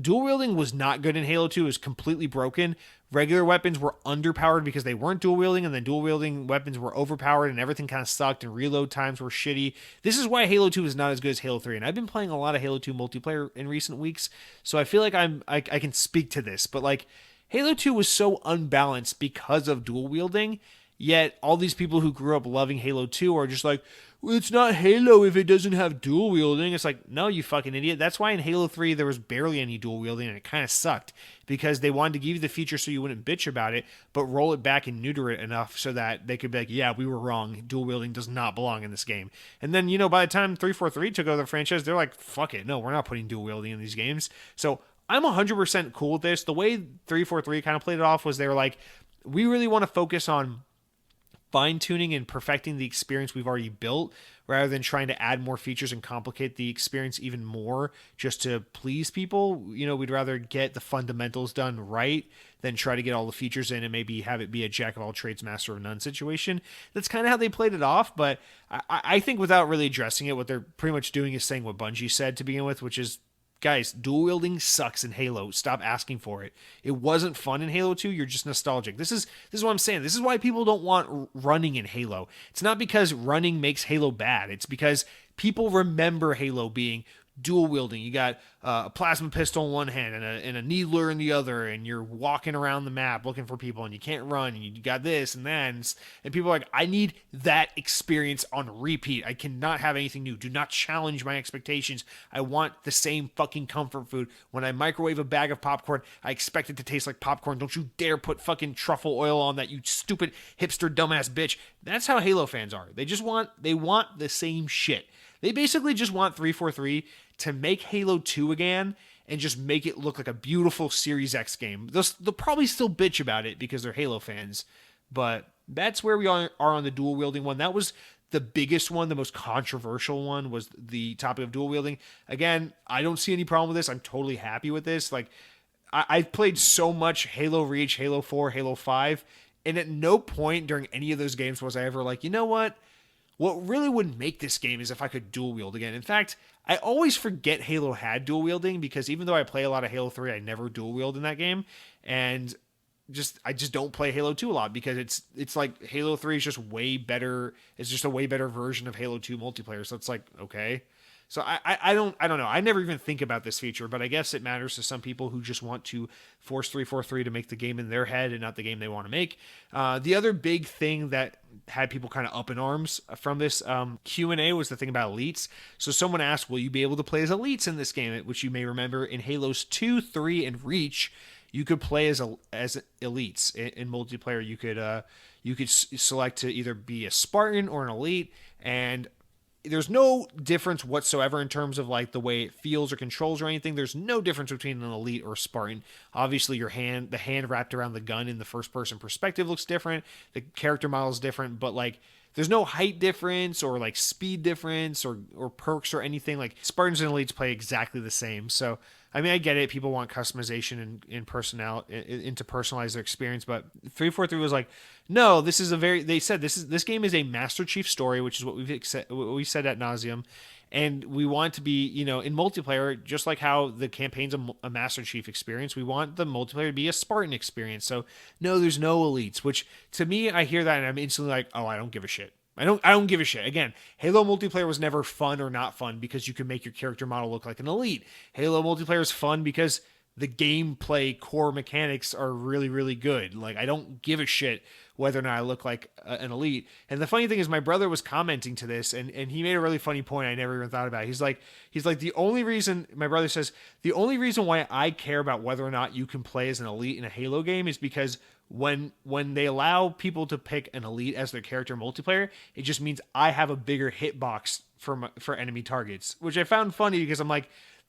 dual wielding was not good in Halo 2. It was completely broken. Regular weapons were underpowered because they weren't dual wielding, and then dual wielding weapons were overpowered, and everything kind of sucked, and reload times were shitty. This is why Halo 2 is not as good as Halo 3. And I've been playing a lot of Halo 2 multiplayer in recent weeks, so I feel like I can speak to this. But like, Halo 2 was so unbalanced because of dual wielding, yet all these people who grew up loving Halo 2 are just like, well, it's not Halo if it doesn't have dual wielding. It's like, no, you fucking idiot. That's why in Halo 3 there was barely any dual wielding, and it kind of sucked because they wanted to give you the feature so you wouldn't bitch about it, but roll it back and neuter it enough so that they could be like, yeah, we were wrong. Dual wielding does not belong in this game. And then, by the time 343 took over the franchise, they're like, fuck it. No, we're not putting dual wielding in these games. So I'm 100% cool with this. The way 343 kind of played it off was they were like, we really want to focus on fine-tuning and perfecting the experience we've already built rather than trying to add more features and complicate the experience even more just to please people. We'd rather get the fundamentals done right than try to get all the features in and maybe have it be a jack of all trades, master of none situation. That's kind of how they played it off, but I think without really addressing it, what they're pretty much doing is saying what Bungie said to begin with, which is, guys, dual wielding sucks in Halo. Stop asking for it. It wasn't fun in Halo 2. You're just nostalgic. This is what I'm saying. This is why people don't want running in Halo. It's not because running makes Halo bad. It's because people remember Halo being dual wielding. You got a plasma pistol in one hand and a needler in the other, and you're walking around the map looking for people, and you can't run, and you got this and that, and people are like, I need that experience on repeat. I cannot have anything new. Do not challenge my expectations. I want the same fucking comfort food. When I microwave a bag of popcorn, I expect it to taste like popcorn. Don't you dare put fucking truffle oil on that, you stupid hipster dumbass bitch. That's how Halo fans are. They want the same shit. They basically just want 343 to make Halo 2 again and just make it look like a beautiful Series X game. They'll probably still bitch about it because they're Halo fans, but that's where we are on the dual wielding one. That was the biggest one, the most controversial one, was the topic of dual wielding. Again, I don't see any problem with this. I'm totally happy with this. Like, I've played so much Halo Reach, Halo 4, Halo 5, and at no point during any of those games was I ever like, you know what? What really would make this game is if I could dual wield again. In fact, I always forget Halo had dual wielding because even though I play a lot of Halo 3, I never dual wield in that game. And I just don't play Halo 2 a lot because it's like Halo 3 is just way better. It's just a way better version of Halo 2 multiplayer. So it's like, okay. So I don't know. I never even think about this feature, but I guess it matters to some people who just want to force 343 to make the game in their head and not the game they want to make. The other big thing that had people kind of up in arms from this Q&A was the thing about elites. So someone asked, will you be able to play as elites in this game? Which you may remember in Halos 2, 3, and Reach, you could play as elites in multiplayer. You could select to either be a Spartan or an elite, and there's no difference whatsoever in terms of like the way it feels or controls or anything. There's no difference between an elite or a Spartan. Obviously, the hand wrapped around the gun in the first person perspective looks different. The character model is different, but like there's no height difference or like speed difference or perks or anything. Like Spartans and elites play exactly the same. So I mean, I get it. People want customization and to personalize their experience, but 343 was like, no, this is they said this game is a Master Chief story, which is what we said ad nauseum, and we want to be, in multiplayer, just like how the campaign's a Master Chief experience, we want the multiplayer to be a Spartan experience. So no, there's no elites, which to me, I hear that and I'm instantly like, oh, I don't give a shit. I don't give a shit. Again, Halo multiplayer was never fun or not fun because you can make your character model look like an elite. Halo multiplayer is fun because the gameplay core mechanics are really, really good. Like, I don't give a shit whether or not I look like an elite. And the funny thing is, my brother was commenting to this, and he made a really funny point I never even thought about. He's like, the only reason, my brother says, the only reason why I care about whether or not you can play as an elite in a Halo game is because when they allow people to pick an elite as their character multiplayer, it just means I have a bigger hitbox for enemy targets, which I found funny because I'm like,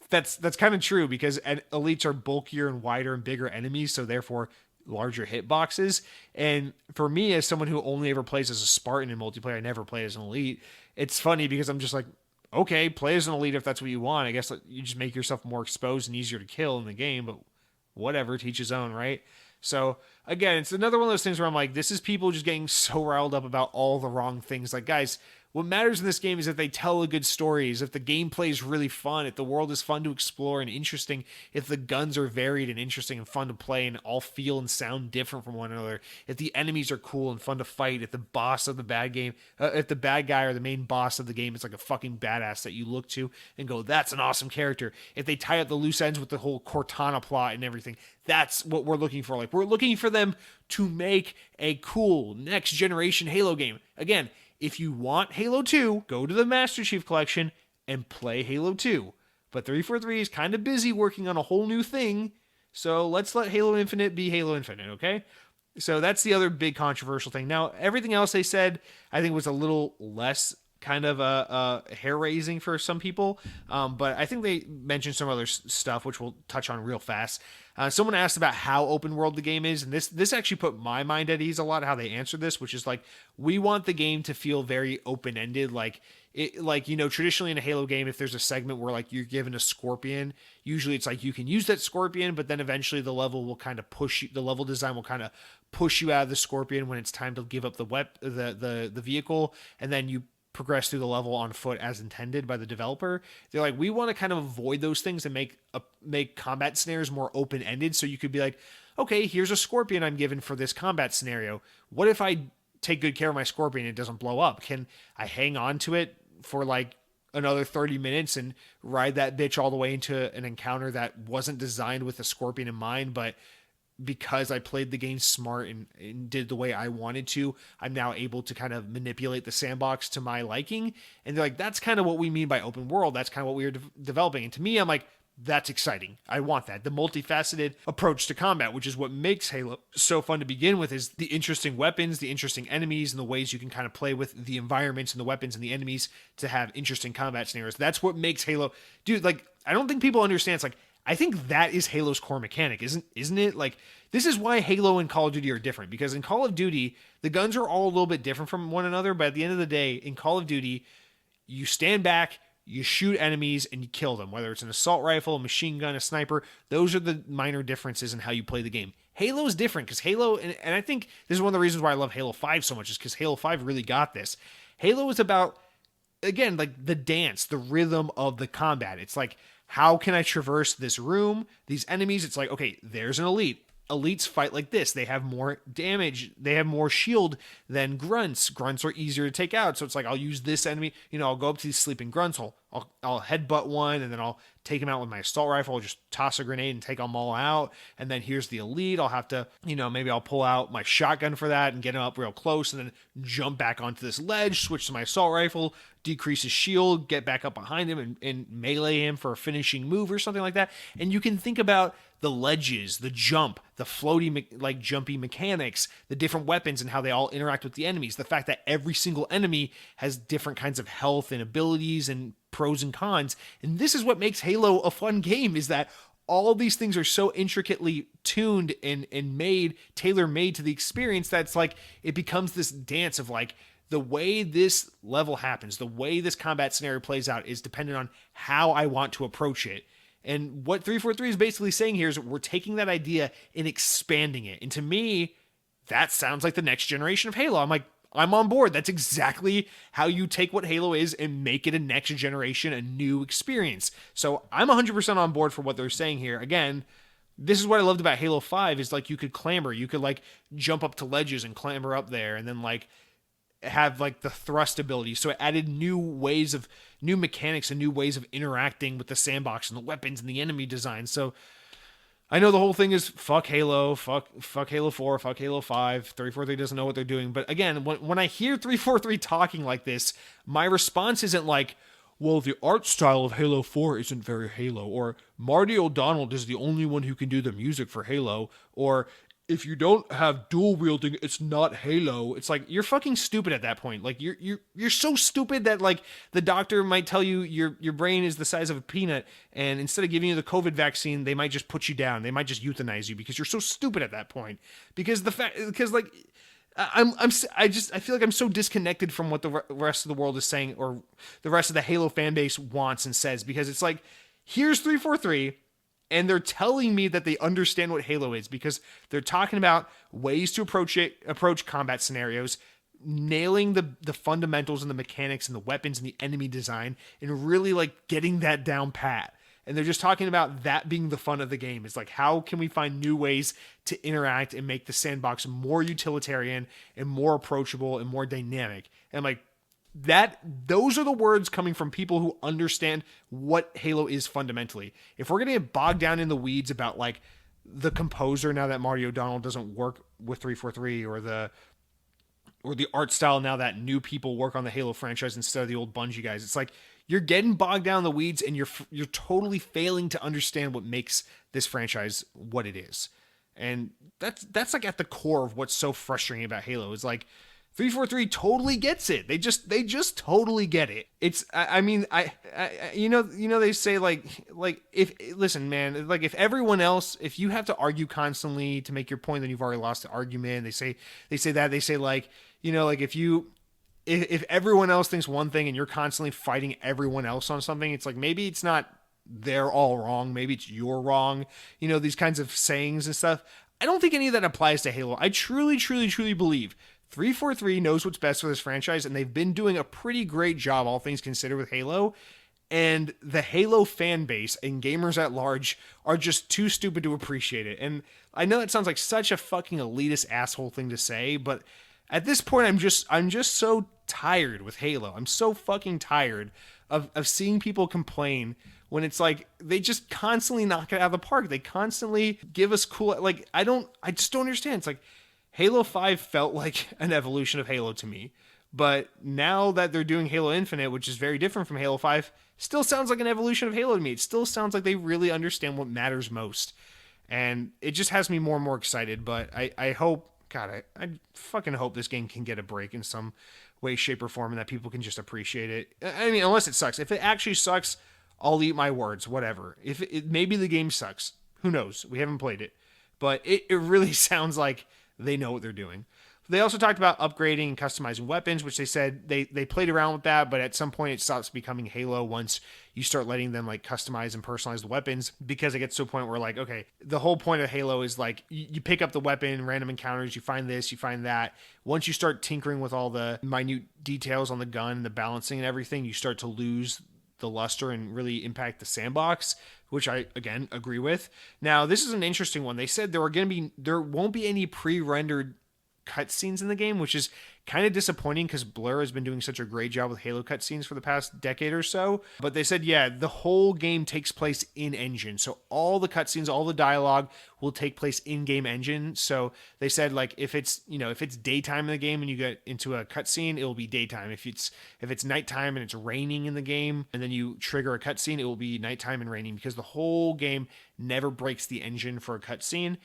that's kind of true because elites are bulkier and wider and bigger enemies, so therefore larger hitboxes. And for me, as someone who only ever plays as a Spartan in multiplayer, I never played as an elite. It's funny because I'm just like, okay, play as an elite if that's what you want. I guess you just make yourself more exposed and easier to kill in the game, but whatever, to each his own, right? So again, it's another one of those things where I'm like, this is people just getting so riled up about all the wrong things. Like, guys, what matters in this game is if they tell a good stories, if the gameplay is really fun, if the world is fun to explore and interesting, if the guns are varied and interesting and fun to play and all feel and sound different from one another, if the enemies are cool and fun to fight, if the boss of the bad game, if the bad guy or the main boss of the game is like a fucking badass that you look to and go, that's an awesome character. If they tie up the loose ends with the whole Cortana plot and everything, that's what we're looking for. Like, we're looking for them to make a cool next generation Halo game. Again, if you want Halo 2, go to the Master Chief Collection and play Halo 2. But 343 is kind of busy working on a whole new thing, so let's let Halo Infinite be Halo Infinite, okay? So that's the other big controversial thing. Now, everything else they said, I think was a little less kind of hair-raising for some people, but I think they mentioned some other stuff, which we'll touch on real fast. Someone asked about how open world the game is, and this actually put my mind at ease a lot, how they answered this, which is like, we want the game to feel very open-ended, like, traditionally in a Halo game, if there's a segment where like you're given a scorpion, usually it's like you can use that scorpion, but then eventually the level will kind of push you, the level design will kind of push you out of the scorpion when it's time to give up the vehicle, and then you progress through the level on foot as intended by the developer. They're like, we want to kind of avoid those things and make combat scenarios more open-ended, so you could be like, okay, here's a scorpion I'm given for this combat scenario. What if I take good care of my scorpion and it doesn't blow up? Can I hang on to it for like another 30 minutes and ride that bitch all the way into an encounter that wasn't designed with a scorpion in mind, but because I played the game smart and did the way I wanted to, I'm now able to kind of manipulate the sandbox to my liking? And they're like, that's kind of what we mean by open world. That's kind of what we are developing. And to me, I'm like, that's exciting. I want that. The multifaceted approach to combat, which is what makes Halo so fun to begin with, is the interesting weapons, the interesting enemies, and the ways you can kind of play with the environments and the weapons and the enemies to have interesting combat scenarios. That's what makes Halo, dude, like, I don't think people understand. It's like, I think that is Halo's core mechanic, isn't it? Like, this is why Halo and Call of Duty are different, because in Call of Duty, the guns are all a little bit different from one another, but at the end of the day, in Call of Duty, you stand back, you shoot enemies, and you kill them, whether it's an assault rifle, a machine gun, a sniper. Those are the minor differences in how you play the game. Halo is different, because Halo, and I think this is one of the reasons why I love Halo 5 so much, is because Halo 5 really got this. Halo is about, again, like the dance, the rhythm of the combat. It's like, how can I traverse this room, these enemies? It's like, okay, there's an elite. Elites fight like this. They have more damage. They have more shield than grunts. Grunts are easier to take out. So it's like, I'll use this enemy. I'll go up to these sleeping grunts. I'll headbutt one, and then I'll take him out with my assault rifle. I'll just toss a grenade and take them all out. And then here's the elite. I'll have to, maybe I'll pull out my shotgun for that and get him up real close, and then jump back onto this ledge, switch to my assault rifle, decrease his shield, get back up behind him and melee him for a finishing move or something like that. And you can think about the ledges, the jump, the floaty, like jumpy mechanics, the different weapons and how they all interact with the enemies. The fact that every single enemy has different kinds of health and abilities and pros and cons. And this is what makes Halo a fun game, is that all of these things are so intricately tuned and made, tailor-made to the experience, that's like, it becomes this dance of like, the way this level happens, the way this combat scenario plays out is dependent on how I want to approach it. And what 343 is basically saying here is we're taking that idea and expanding it. And to me, that sounds like the next generation of Halo. I'm like, I'm on board. That's exactly how you take what Halo is and make it a next generation, a new experience. So I'm 100% on board for what they're saying here. Again, this is what I loved about Halo 5 is like you could clamber. You could like jump up to ledges and clamber up there, and then like have like the thrust ability. So it added new mechanics and new ways of interacting with the sandbox and the weapons and the enemy design. So I know the whole thing is fuck Halo, fuck Halo 4, fuck Halo 5. 343 doesn't know what they're doing. But again, when I hear 343 talking like this, my response isn't like, well, the art style of Halo 4 isn't very Halo, or Marty O'Donnell is the only one who can do the music for Halo, or if you don't have dual wielding, it's not Halo. It's like, you're fucking stupid at that point. Like, you're so stupid that like the doctor might tell you your brain is the size of a peanut, and instead of giving you the COVID vaccine, they might just put you down. They might just euthanize you because you're so stupid at that point. Because like I feel like I'm so disconnected from what the rest of the world is saying, or the rest of the Halo fan base wants and says, because it's like, here's 343. And they're telling me that they understand what Halo is because they're talking about ways to approach combat scenarios, nailing the fundamentals and the mechanics and the weapons and the enemy design, and really like getting that down pat. And they're just talking about that being the fun of the game. It's like, how can we find new ways to interact and make the sandbox more utilitarian and more approachable and more dynamic? And like, those are the words coming from people who understand what Halo is fundamentally. If we're going to get bogged down in the weeds about like the composer now that Marty O'Donnell doesn't work with 343, or the art style now that new people work on the Halo franchise instead of the old Bungie guys, it's like you're getting bogged down in the weeds and you're totally failing to understand what makes this franchise what it is. And that's like at the core of what's so frustrating about Halo. Is like 343 totally gets it. They just totally get it. It's I mean you know they say like if listen man, like if everyone else, if you have to argue constantly to make your point, then you've already lost the argument. They say like, you know, like if everyone else thinks one thing and you're constantly fighting everyone else on something, it's like maybe it's not they're all wrong, maybe it's you're wrong. You know, these kinds of sayings and stuff. I don't think any of that applies to Halo. I truly believe 343 knows what's best for this franchise, and they've been doing a pretty great job, all things considered, with Halo. And the Halo fan base and gamers at large are just too stupid to appreciate it. And I know that sounds like such a fucking elitist asshole thing to say, but at this point, I'm just so tired with Halo. I'm so fucking tired of seeing people complain when it's like they just constantly knock it out of the park. They constantly give us cool, like I just don't understand. It's like Halo 5 felt like an evolution of Halo to me. But now that they're doing Halo Infinite, which is very different from Halo 5, still sounds like an evolution of Halo to me. It still sounds like they really understand what matters most. And it just has me more and more excited. But I hope, God, I fucking hope this game can get a break in some way, shape, or form, and that people can just appreciate it. I mean, unless it sucks. If it actually sucks, I'll eat my words, whatever. If maybe the game sucks. Who knows? We haven't played it. But it really sounds like they know what they're doing. They also talked about upgrading and customizing weapons, which they said they played around with that, but at some point it stops becoming Halo once you start letting them like customize and personalize the weapons, because it gets to a point where like, okay, the whole point of Halo is like you pick up the weapon, random encounters, you find this, you find that. Once you start tinkering with all the minute details on the gun, the balancing and everything, you start to lose the luster and really impact the sandbox, which I, again, agree with. Now, this is an interesting one. They said there won't be any pre-rendered cutscenes in the game, which is kind of disappointing because Blur has been doing such a great job with Halo cutscenes for the past decade or so. But they said, yeah, the whole game takes place in engine. So all the cutscenes, all the dialogue will take place in game engine. So they said, like, if it's daytime in the game and you get into a cutscene, it will be daytime. If it's nighttime and it's raining in the game and then you trigger a cutscene, it will be nighttime and raining, because the whole game never breaks the engine for a cutscene.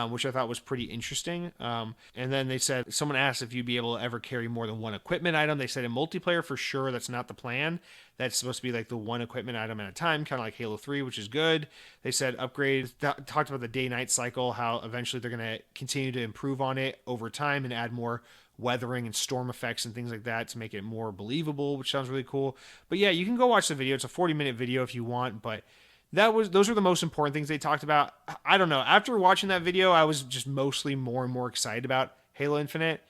Which I thought was pretty interesting. And then they said, someone asked if you'd be able to ever carry more than one equipment item. They said in multiplayer, for sure, that's not the plan. That's supposed to be like the one equipment item at a time, kind of like Halo 3, which is good. They said upgrade, talked about the day-night cycle, how eventually they're going to continue to improve on it over time and add more weathering and storm effects and things like that to make it more believable, which sounds really cool. But yeah, you can go watch the video. It's a 40-minute video if you want, but those were the most important things they talked about. I don't know. After watching that video, I was just mostly more and more excited about Halo Infinite.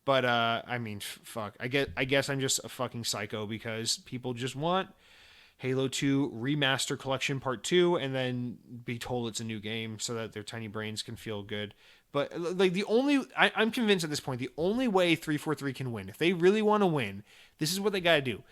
But I mean, fuck. I guess I'm just a fucking psycho because people just want Halo 2 Remaster Collection Part 2 and then be told it's a new game so that their tiny brains can feel good. But like I'm convinced at this point, the only way 343 can win, if they really want to win, this is what they got to do.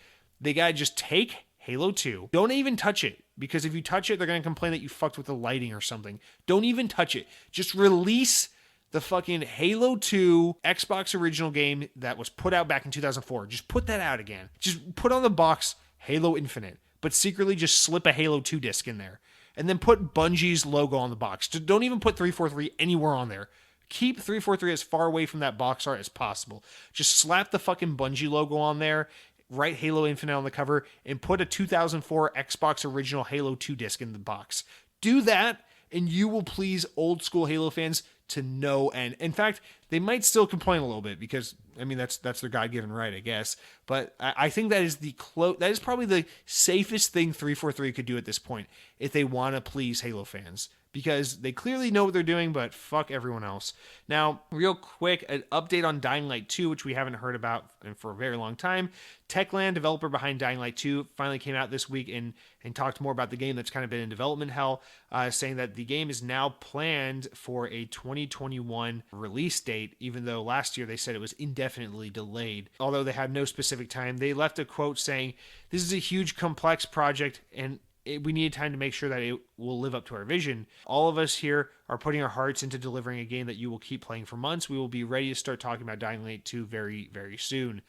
They got to just take Halo 2. Don't even touch it, because if you touch it, they're going to complain that you fucked with the lighting or something. Don't even touch it. Just release the fucking Halo 2 Xbox original game that was put out back in 2004. Just put that out again. Just put on the box Halo Infinite, but secretly just slip a Halo 2 disc in there. And then put Bungie's logo on the box. Don't even put 343 anywhere on there. Keep 343 as far away from that box art as possible. Just slap the fucking Bungie logo on there, write Halo Infinite on the cover, and put a 2004 Xbox original Halo 2 disc in the box. Do that, and you will please old school Halo fans to no end. In fact, they might still complain a little bit because I mean that's their God-given right, I guess. But I think that is that is probably the safest thing 343 could do at this point if they want to please Halo fans, because they clearly know what they're doing, but fuck everyone else. Now, real quick, an update on Dying Light 2, which we haven't heard about for a very long time. Techland, developer behind Dying Light 2, finally came out this week and talked more about the game that's kind of been in development hell, saying that the game is now planned for a 2021 release date, even though last year they said it was indefinitely delayed. Although they had no specific time, they left a quote saying, "This is a huge, complex project, and we need time to make sure that it will live up to our vision. All of us here are putting our hearts into delivering a game that you will keep playing for months. We will be ready to start talking about Dying Light 2 very, very soon."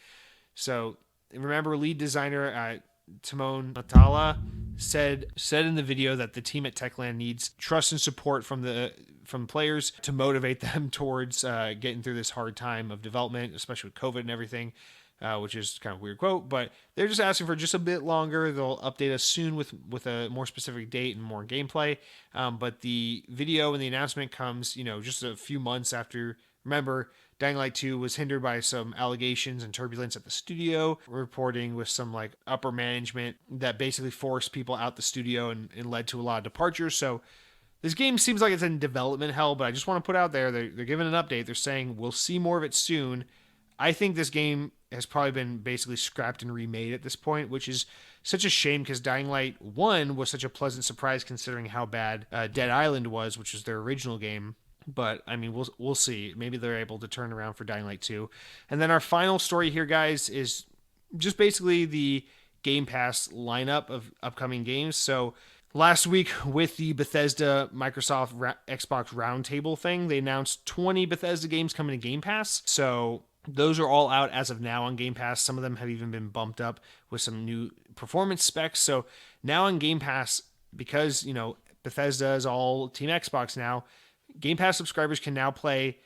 So remember, lead designer Timon Matala said in the video that the team at Techland needs trust and support from players to motivate them towards getting through this hard time of development, especially with COVID and everything. Which is kind of a weird quote, but they're just asking for just a bit longer. They'll update us soon with a more specific date and more gameplay. But the video and the announcement comes, just a few months after. Remember, Dying Light 2 was hindered by some allegations and turbulence at the studio, reporting with some like upper management that basically forced people out the studio and led to a lot of departures. So this game seems like it's in development hell, but I just want to put out there, they're giving an update. They're saying we'll see more of it soon. I think this game has probably been basically scrapped and remade at this point, which is such a shame because Dying Light 1 was such a pleasant surprise considering how bad Dead Island was, which was their original game. But, I mean, we'll see. Maybe they're able to turn around for Dying Light 2. And then our final story here, guys, is just basically the Game Pass lineup of upcoming games. So last week with the Bethesda Microsoft Xbox Roundtable thing, they announced 20 Bethesda games coming to Game Pass. So those are all out as of now on Game Pass. Some of them have even been bumped up with some new performance specs. So now on Game Pass, because, Bethesda is all Team Xbox now, Game Pass subscribers can now play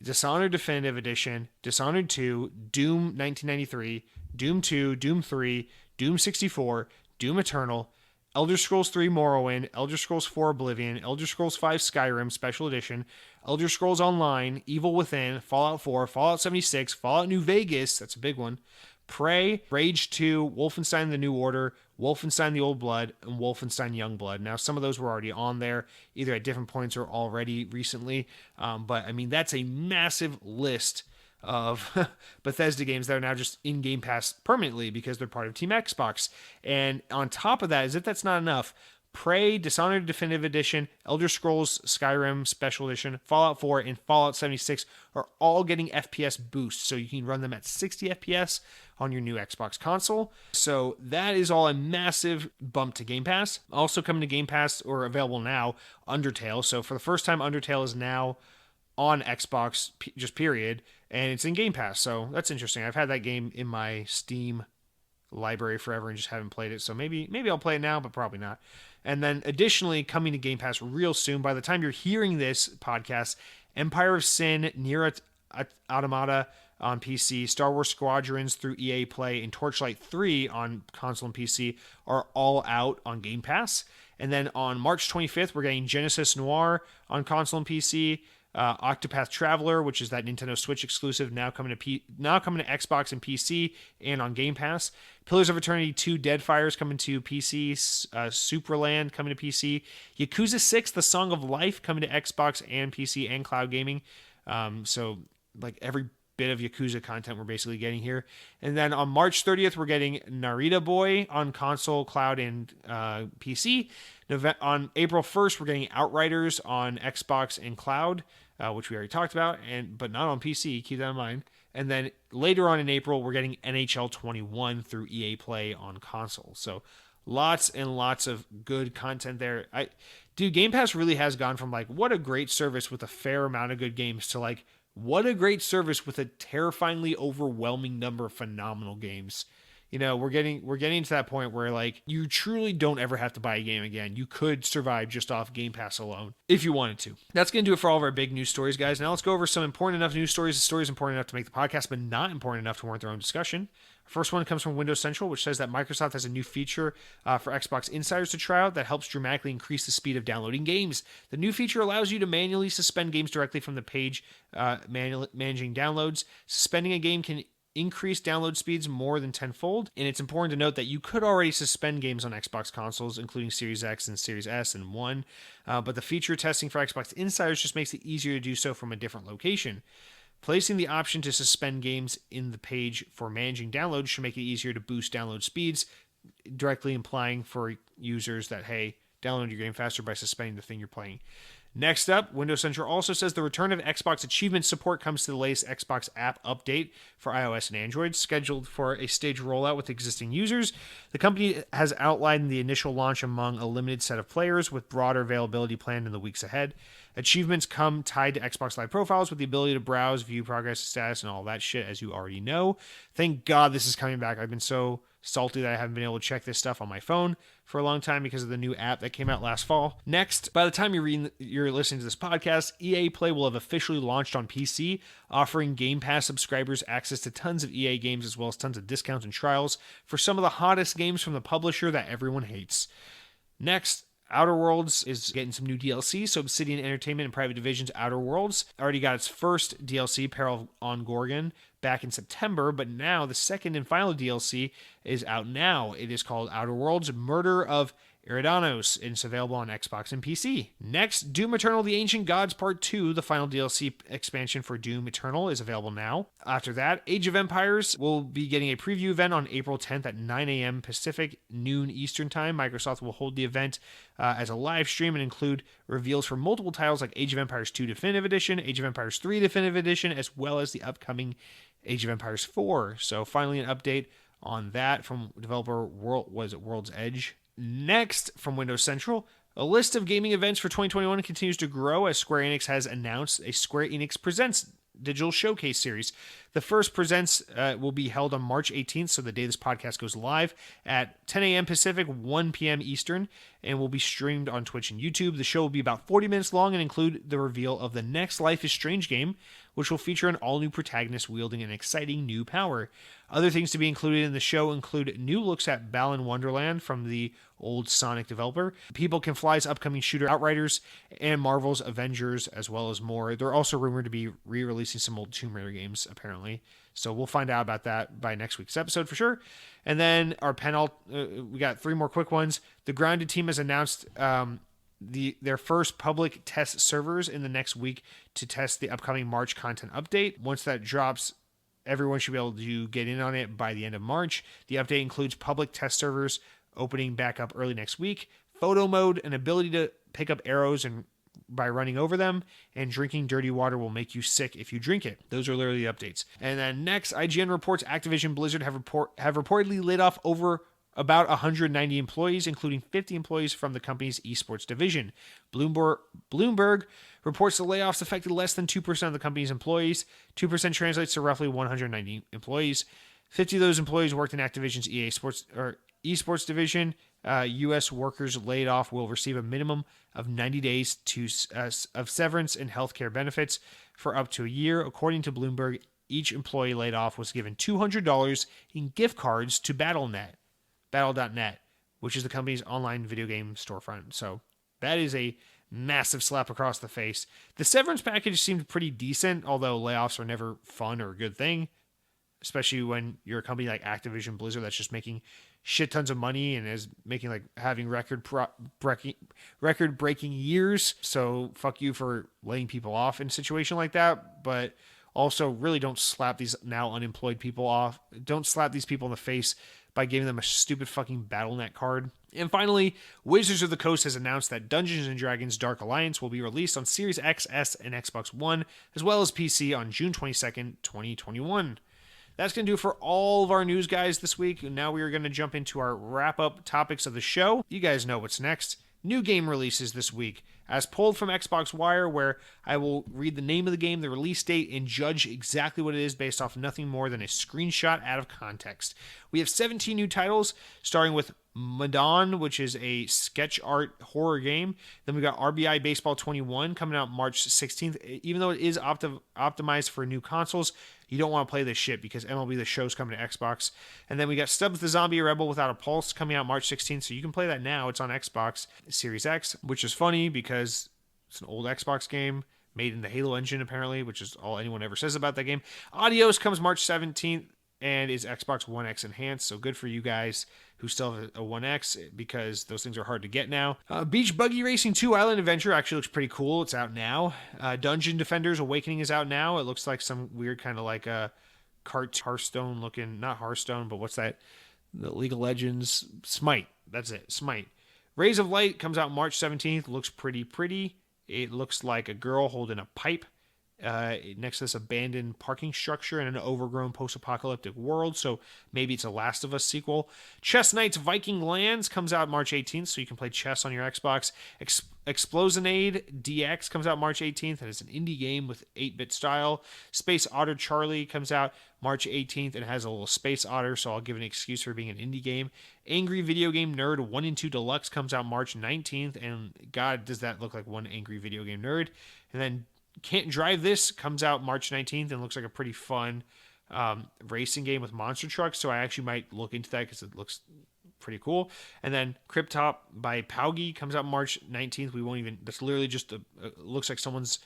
Dishonored Definitive Edition, Dishonored 2, Doom 1993, Doom 2, Doom 3, Doom 64, Doom Eternal, Elder Scrolls 3 Morrowind, Elder Scrolls 4 Oblivion, Elder Scrolls 5 Skyrim Special Edition, Elder Scrolls Online, Evil Within, Fallout 4, Fallout 76, Fallout New Vegas, that's a big one, Prey, Rage 2, Wolfenstein The New Order, Wolfenstein The Old Blood, and Wolfenstein Youngblood. Now, some of those were already on there, either at different points or already recently, but I mean, that's a massive list of Bethesda games that are now just in Game Pass permanently because they're part of Team Xbox. And on top of that, as if that's not enough, Prey, Dishonored Definitive Edition, Elder Scrolls Skyrim Special Edition, Fallout 4, and Fallout 76 are all getting FPS boosts, so you can run them at 60 FPS on your new Xbox console. So that is all a massive bump to Game Pass. Also coming to Game Pass, or available now, Undertale. So for the first time, Undertale is now on Xbox, just period, and it's in Game Pass, so that's interesting. I've had that game in my Steam library forever and just haven't played it, so maybe I'll play it now, but probably not. And then additionally, coming to Game Pass real soon, by the time you're hearing this podcast, Empire of Sin, Nier Automata on PC, Star Wars Squadrons through EA Play, and Torchlight 3 on console and PC are all out on Game Pass. And then on March 25th, we're getting Genesis Noir on console and PC, Octopath Traveler, which is that Nintendo Switch exclusive, now coming to Xbox and PC and on Game Pass. Pillars of Eternity 2 Deadfires coming to PC, Supraland coming to PC, Yakuza 6 The Song of Life coming to Xbox and PC and cloud gaming. So like every bit of Yakuza content we're basically getting here. And then on March 30th, we're getting Narita Boy on console, cloud, and PC. On April 1st, we're getting Outriders on Xbox and cloud, which we already talked about, but not on PC. Keep that in mind. And then later on in April, we're getting NHL 21 through EA Play on console. So lots and lots of good content there. Game Pass really has gone from like, what a great service with a fair amount of good games to like, what a great service with a terrifyingly overwhelming number of phenomenal games. we're getting to that point where like you truly don't ever have to buy a game again. You could survive just off Game Pass alone if you wanted to. That's going to do it for all of our big news stories, guys. Now let's go over some important enough news stories. The stories important enough to make the podcast, but not important enough to warrant their own discussion. First one comes from Windows Central, which says that Microsoft has a new feature for Xbox Insiders to try out that helps dramatically increase the speed of downloading games. The new feature allows you to manually suspend games directly from the page managing downloads. Suspending a game can increase download speeds more than tenfold, and it's important to note that you could already suspend games on Xbox consoles, including Series X and Series S and One, but the feature testing for Xbox Insiders just makes it easier to do so from a different location. Placing the option to suspend games in the page for managing downloads should make it easier to boost download speeds, directly implying for users that, hey, download your game faster by suspending the thing you're playing. Next up, Windows Central also says the return of Xbox Achievement support comes to the latest Xbox app update for iOS and Android, scheduled for a staged rollout with existing users. The company has outlined the initial launch among a limited set of players, with broader availability planned in the weeks ahead. Achievements come tied to Xbox Live profiles with the ability to browse, view progress, status, and all that shit, as you already know. Thank God this is coming back. I've been so salty that I haven't been able to check this stuff on my phone for a long time because of the new app that came out last fall. Next, by the time you're listening to this podcast, EA Play will have officially launched on PC, offering Game Pass subscribers access to tons of EA games as well as tons of discounts and trials for some of the hottest games from the publisher that everyone hates. Next, Outer Worlds is getting some new DLC, so Obsidian Entertainment and Private Division's Outer Worlds already got its first DLC, Peril on Gorgon, back in September, but now the second and final DLC is out now. It is called Outer Worlds Murder of Eridanos, and it's available on Xbox and PC. Next, Doom Eternal: The Ancient Gods Part 2, the final DLC expansion for Doom Eternal, is available now. After that, Age of Empires will be getting a preview event on April 10th at 9 a.m. Pacific, noon Eastern Time. Microsoft will hold the event as a live stream and include reveals for multiple titles like Age of Empires 2 Definitive Edition, Age of Empires 3 Definitive Edition, as well as the upcoming Age of Empires 4. So finally an update on that from developer World's Edge. Next, from Windows Central, a list of gaming events for 2021 continues to grow as Square Enix has announced a Square Enix Presents digital showcase series. The first Presents will be held on March 18th, so the day this podcast goes live, at 10 a.m. Pacific, 1 p.m. Eastern, and will be streamed on Twitch and YouTube. The show will be about 40 minutes long and include the reveal of the next Life is Strange game, which will feature an all-new protagonist wielding an exciting new power. Other things to be included in the show include new looks at Balan Wonderland from the old Sonic developer, People Can Fly's upcoming shooter Outriders, and Marvel's Avengers, as well as more. They're also rumored to be re-releasing some old Tomb Raider games, apparently. So we'll find out about that by next week's episode for sure. And then our we got 3 more quick ones. The Grounded team has announced their first public test servers in the next week to test the upcoming March content update. Once that drops, everyone should be able to get in on it by the end of March. The update includes public test servers opening back up early next week, photo mode, an ability to pick up arrows and by running over them, and drinking dirty water will make you sick if you drink it. Those are literally the updates. And then next, IGN reports Activision Blizzard have reportedly laid off over about 190 employees, including 50 employees from the company's esports division. Bloomberg reports the layoffs affected less than 2% of the company's employees. 2% translates to roughly 190 employees. 50 of those employees worked in Activision's EA Sports or esports division. U.S. workers laid off will receive a minimum of 90 days of severance and healthcare benefits for up to a year. According to Bloomberg, each employee laid off was given $200 in gift cards to Battle.net, which is the company's online video game storefront. So that is a massive slap across the face. The severance package seemed pretty decent, although layoffs are never fun or a good thing, especially when you're a company like Activision Blizzard that's just making shit tons of money and is making having record-breaking years. So fuck you for laying people off in a situation like that. But also really don't slap these now unemployed people off. Don't slap these people in the face by giving them a stupid fucking Battle.net card. And finally, Wizards of the Coast has announced that Dungeons & Dragons Dark Alliance will be released on Series X, S, and Xbox One, as well as PC on June 22nd, 2021. That's going to do it for all of our news, guys, this week. Now we are going to jump into our wrap-up topics of the show. You guys know what's next. new game releases this week, as pulled from Xbox Wire, where I will read the name of the game, the release date, and judge exactly what it is based off nothing more than a screenshot out of context. We have 17 new titles, starting with Madon, which is a sketch art horror game. Then we got RBI Baseball 21 coming out March 16th. Even though it is optimized for new consoles, you don't want to play this shit because MLB The Show's coming to Xbox. And then we got Stubbs the Zombie Rebel Without a Pulse coming out March 16th, so you can play that now. It's on Xbox Series X, which is funny because it's an old Xbox game made in the Halo engine, apparently, which is all anyone ever says about that game. Adios comes March 17th and is Xbox One X enhanced, so good for you guys who still have a One X, because those things are hard to get now. Beach Buggy Racing 2 Island Adventure actually looks pretty cool. It's out now. Dungeon Defenders Awakening is out now. It looks like some weird kind of like a Hearthstone looking, not Hearthstone, but what's that? The League of Legends, Smite. That's it, Smite. Rays of Light comes out March 17th. Looks pretty. It looks like a girl holding a pipe next to this abandoned parking structure in an overgrown post-apocalyptic world, so maybe it's a Last of Us sequel. Chess Knights Viking Lands comes out March 18th, so you can play chess on your Xbox. Explosionade DX comes out March 18th, and it's an indie game with 8-bit style. Space Otter Charlie comes out March 18th and has a little space otter, so I'll give an excuse for being an indie game. Angry Video Game Nerd 1 and 2 Deluxe comes out March 19th, and God, does that look like one angry video game nerd. And then Can't Drive This comes out March 19th and looks like a pretty fun racing game with monster trucks, so I actually might look into that because it looks pretty cool. And then Cryptop by Paugi comes out March 19th. We won't even, that's literally just looks like someone's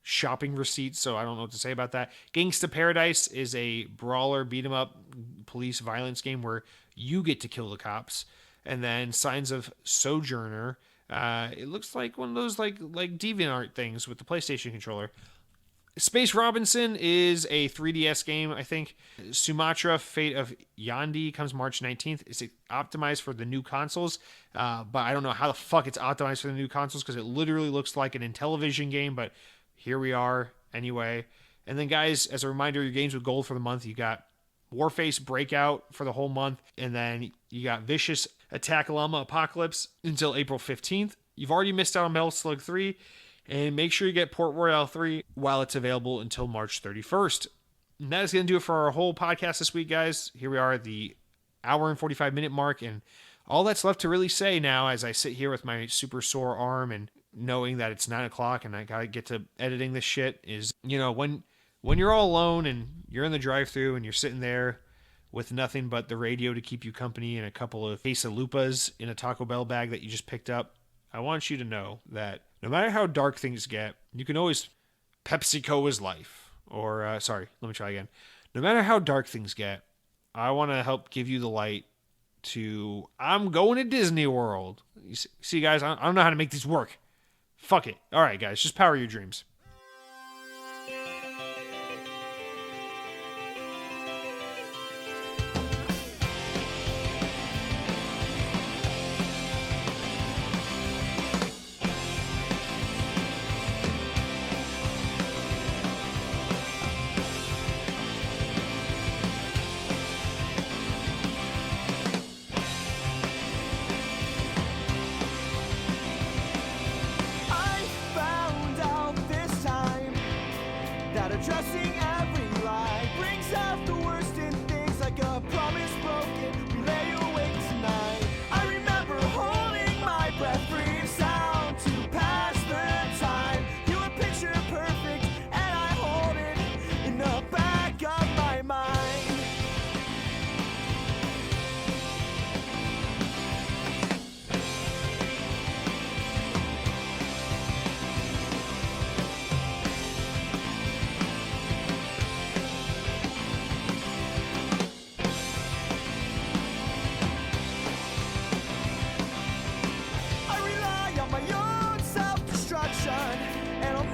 shopping receipt, so I don't know what to say about that. Gangsta Paradise is a brawler beat 'em up police violence game where you get to kill the cops. And then Signs of Sojourner, it looks like one of those like DeviantArt things with the PlayStation controller. Space Robinson is a 3DS game, I think. Sumatra Fate of Yandi comes March 19th. It's optimized for the new consoles, but I don't know how the fuck it's optimized for the new consoles because it literally looks like an Intellivision game, but here we are anyway. And then, guys, as a reminder, your games with gold for the month, you got Warface Breakout for the whole month, and then you got Vicious Attack Llama Apocalypse until April 15th. You've already missed out on Metal Slug 3, and make sure you get Port Royale 3 while it's available until March 31st. And that is going to do it for our whole podcast this week, guys. Here we are at the hour and 45-minute mark, and all that's left to really say now as I sit here with my super sore arm and knowing that it's 9 o'clock and I got to get to editing this shit is, you know, when you're all alone and you're in the drive-thru and you're sitting there with nothing but the radio to keep you company and a couple of quesalupas in a Taco Bell bag that you just picked up, I want you to know that no matter how dark things get, you can always PepsiCo is life. Or, sorry, let me try again. No matter how dark things get, I want to help give you the light to, I'm going to Disney World. You see, guys, I don't know how to make these work. Fuck it. All right, guys, just power your dreams. Addressing every lie brings out the worst in things, like a promise broken. We lay awake tonight. I remember holding my breath, breathe sound to pass the time. You were picture perfect, and I hold it in the back of my mind. And I'll